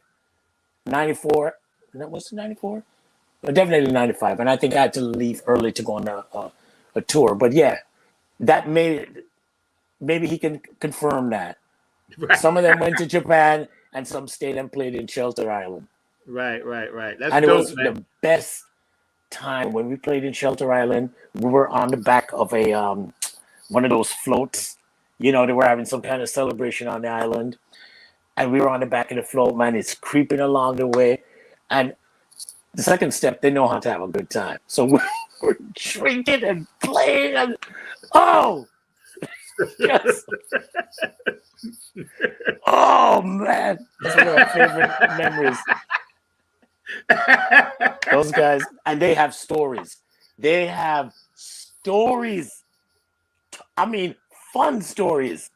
Speaker 2: '94. That was '94. Definitely '95, and I think I had to leave early to go on a tour. But yeah, that made maybe he can confirm that.
Speaker 1: Right.
Speaker 2: Some of them went to Japan, and some stayed and played in Shelter Island.
Speaker 1: Right. That's
Speaker 2: And it
Speaker 1: dope,
Speaker 2: was
Speaker 1: man.
Speaker 2: the best time when we played in Shelter Island. We were on the back of a one of those floats. They were having some kind of celebration on the island, and we were on the back of the float. Man, it's creeping along the way, and the Second Step, they know how to have a good time. So we're drinking and playing, and oh, yes. Oh man, that's one of my favorite memories. Those guys, and they have stories. They have stories. I mean, fun stories.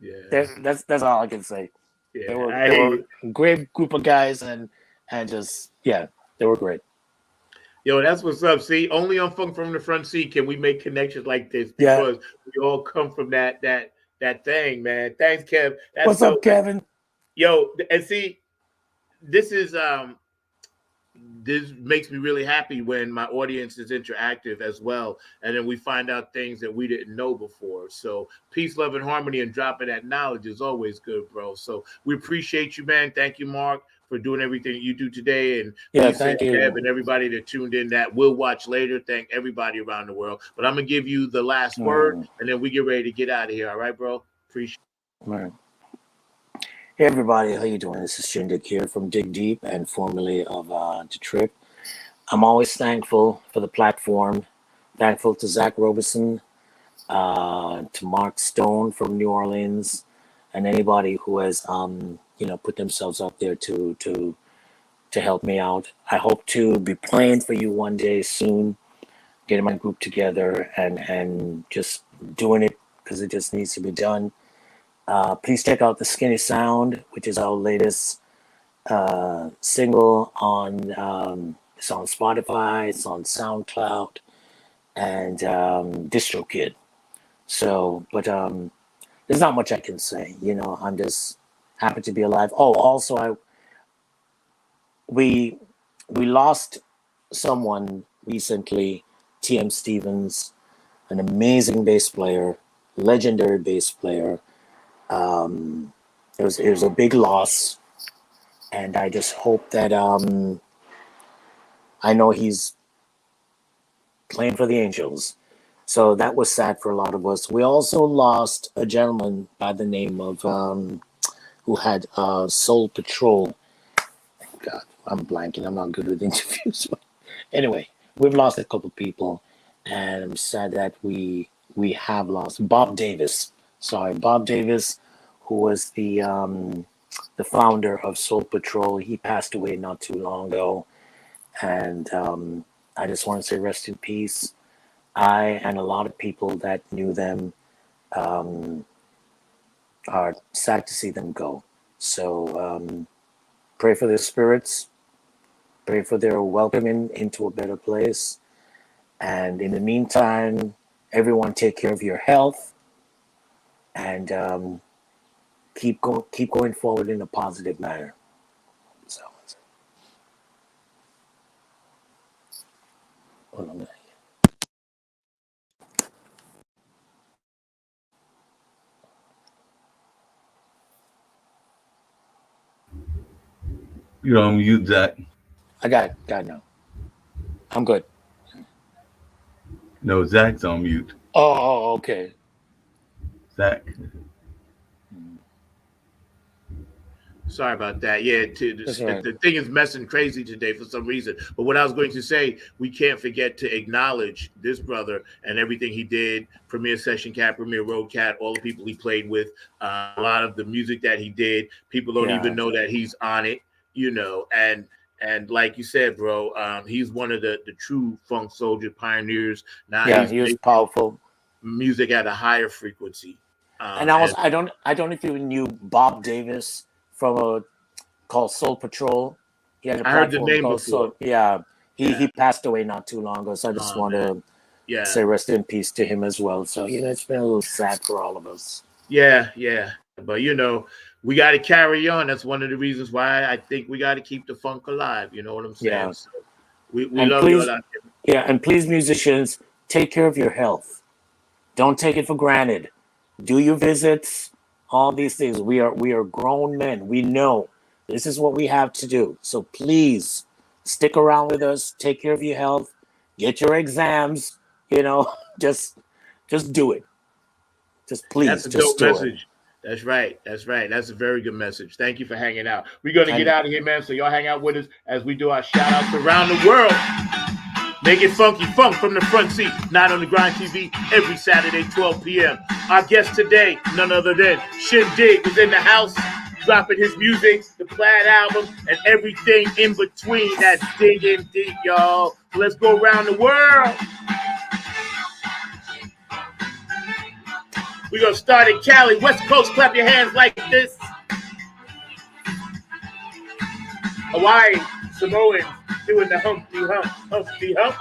Speaker 1: Yeah.
Speaker 2: That's all I can say.
Speaker 1: Yeah.
Speaker 2: They were
Speaker 1: I
Speaker 2: they
Speaker 1: hear
Speaker 2: were
Speaker 1: you.
Speaker 2: a great group of guys, and just yeah. They were great.
Speaker 1: Yo, that's what's up. See, only on Funk from the Front Seat can we make connections like this
Speaker 2: Yeah.
Speaker 1: because we all come from that thing, man. Thanks, Kev. That's
Speaker 2: What's up,
Speaker 1: dope.
Speaker 2: Kevin?
Speaker 1: Yo, and see, this is this makes me really happy when my audience is interactive as well, and then we find out things that we didn't know before. So peace, love, and harmony, and dropping that knowledge is always good, bro. So we appreciate you, man. Thank you, Mark, for doing everything that you do today, and
Speaker 2: Yeah,
Speaker 1: Lisa
Speaker 2: thank
Speaker 1: and
Speaker 2: you.
Speaker 1: Deb and everybody that tuned in that will watch later. Thank everybody around the world. But I'm gonna give you the last word, and then we get ready to get out of here. All right, bro? Appreciate
Speaker 2: All right. Hey everybody, how you doing? This is Shinn Digg here from Dig Deep and formerly of The Trip. I'm always thankful for the platform. Thankful to Zach Roberson, to Mark Stone from New Orleans, and anybody who has put themselves out there to help me out. I hope to be playing for you one day soon, getting my group together and just doing it because it just needs to be done. Please check out The Skinny Sound, which is our latest single it's on Spotify, it's on SoundCloud, and DistroKid. So, but there's not much I can say. I'm just happy to be alive. Oh, also, we lost someone recently, T.M. Stevens, an amazing bass player, legendary bass player. It was a big loss, and I just hope that I know he's playing for the Angels. So that was sad for a lot of us. We also lost a gentleman by the name of who had Soul Patrol. God, I'm blanking. I'm not good with interviews. Anyway, we've lost a couple people, and I'm sad that we have lost Bob Davis. Sorry, Bob Davis, who was the founder of Soul Patrol. He passed away not too long ago, and I just want to say rest in peace. I and a lot of people that knew them are sad to see them go. So pray for their spirits, pray for their welcoming into a better place. And in the meantime, everyone take care of your health and keep going forward in a positive manner. So, hold on a minute.
Speaker 9: You're on mute, Zach.
Speaker 2: I got it now. I'm good.
Speaker 9: No, Zach's on mute.
Speaker 2: Oh, okay.
Speaker 9: Zach.
Speaker 1: Sorry about that. Yeah,
Speaker 2: That's right.
Speaker 1: the thing is messing crazy today for some reason. But what I was going to say, we can't forget to acknowledge this brother and everything he did. Premier Session Cat, Premier Road Cat, all the people he played with, a lot of the music that he did. People don't even know that he's on it, And like you said, bro, he's one of the true funk soldier pioneers. Now
Speaker 2: he was powerful.
Speaker 1: Music at a higher frequency.
Speaker 2: And I don't know if you knew Bob Davis from called Soul Patrol. He had a platform
Speaker 1: I heard the name
Speaker 2: called
Speaker 1: before.
Speaker 2: He passed away not too long ago. So I just want to say rest in peace to him as well. So it's been a little sad for all of us.
Speaker 1: Yeah. But we got to carry on. That's one of the reasons why I think we got to keep the funk alive. You know what I'm saying?
Speaker 2: Yeah.
Speaker 1: So we love you all out there.
Speaker 2: Yeah, and please, musicians, take care of your health. Don't take it for granted. Do your visits, all these things. We are grown men. We know this is what we have to do. So please stick around with us. Take care of your health. Get your exams. Just do it. Just please.
Speaker 1: That's a dope message. That's right. That's a very good message. Thank you for hanging out. We're going to get out of here, man. So y'all hang out with us as we do our shout outs around the world. Make it funky funk from the front seat. Night on the Grind TV every Saturday, 12 p.m. Our guest today, none other than Shinn Digg, was in the house dropping his music, the Plaid album, and everything in between. That's digging deep, y'all. So let's go around the world. We're going to start in Cali. West Coast, clap your hands like this. Hawaii, Samoan, Doing the Humpty Hump, Humpty Hump.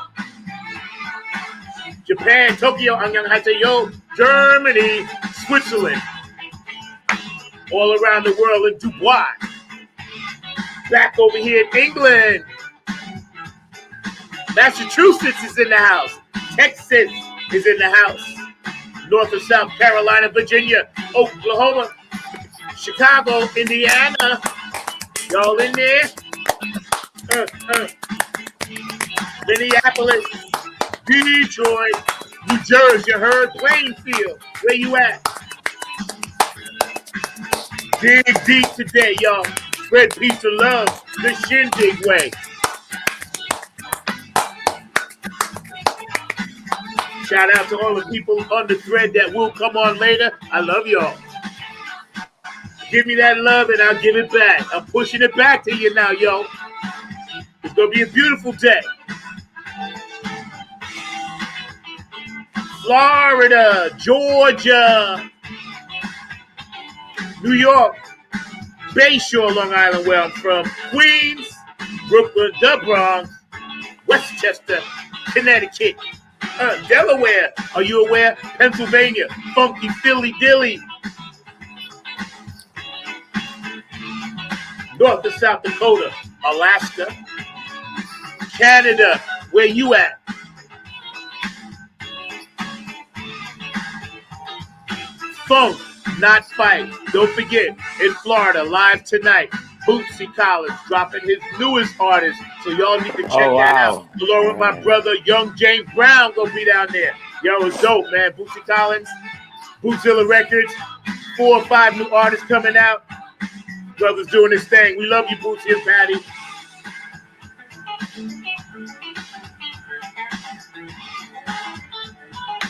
Speaker 1: Japan, Tokyo, Annyeonghaseyo, Germany, Switzerland, all around the world in Dubois. Back over here in England. Massachusetts is in the house. Texas is in the house. North and South Carolina, Virginia, Oklahoma, Chicago, Indiana. Y'all in there? Minneapolis, Detroit, New Jersey, you heard? Plainfield, where you at? Dig deep today, y'all. Spread peace and love the Shinn Digg way. Shout out to all the people on the thread that will come on later. I love y'all. Give me that love and I'll give it back. I'm pushing it back to you now, yo. It's going to be a beautiful day. Florida, Georgia, New York, Bayshore, Long Island, where I'm from, Queens, Brooklyn, the Bronx, Westchester, Connecticut, Delaware, are you aware? Pennsylvania, funky Philly Dilly, North and South Dakota, Alaska, Canada, where you at? Funk, not fight. Don't forget, in Florida, live tonight, Bootsy Collins dropping his newest artist. So y'all need to check that out. Along with my brother, Young James Brown, gonna be down there. Yo, it's dope, man. Bootsy Collins, Bootzilla Records, 4 or 5 new artists coming out. Brothers doing his thing. We love you, Bootsy and Patty.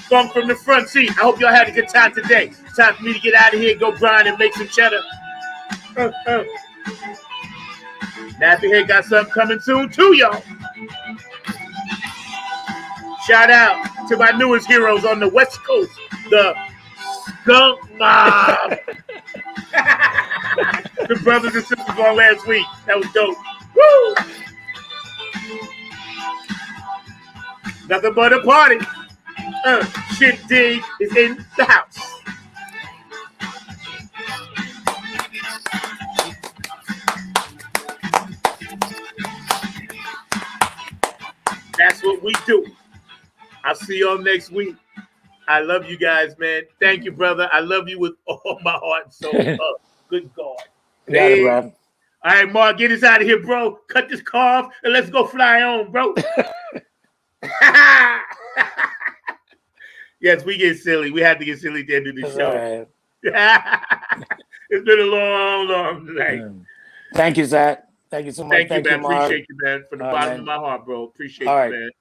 Speaker 1: Funk from the front seat. I hope y'all had a good time today. It's time for me to get out of here, go grind and make some cheddar. Nappy Head got something coming soon too, y'all. Shout out to my newest heroes on the West Coast, the Skunk Mob. The brothers and sisters on last week. That was dope. Woo! Nothing but a party. Shinn Digg is in the house. That's what we do. I'll see y'all next week. I love you guys, man. Thank you, brother. I love you with all my heart and soul. Good God.
Speaker 2: Got it, bro.
Speaker 1: All right, Mark, get us out of here, bro. Cut this car off and let's go fly on, bro. Yes, we get silly. We had to get silly at the end of the show. Right. It's been a long night.
Speaker 2: Thank you, Zach. Thank you so much.
Speaker 1: Thank you, man.
Speaker 2: Mark.
Speaker 1: Appreciate you, man. From the bottom of my heart, bro. Appreciate you, man.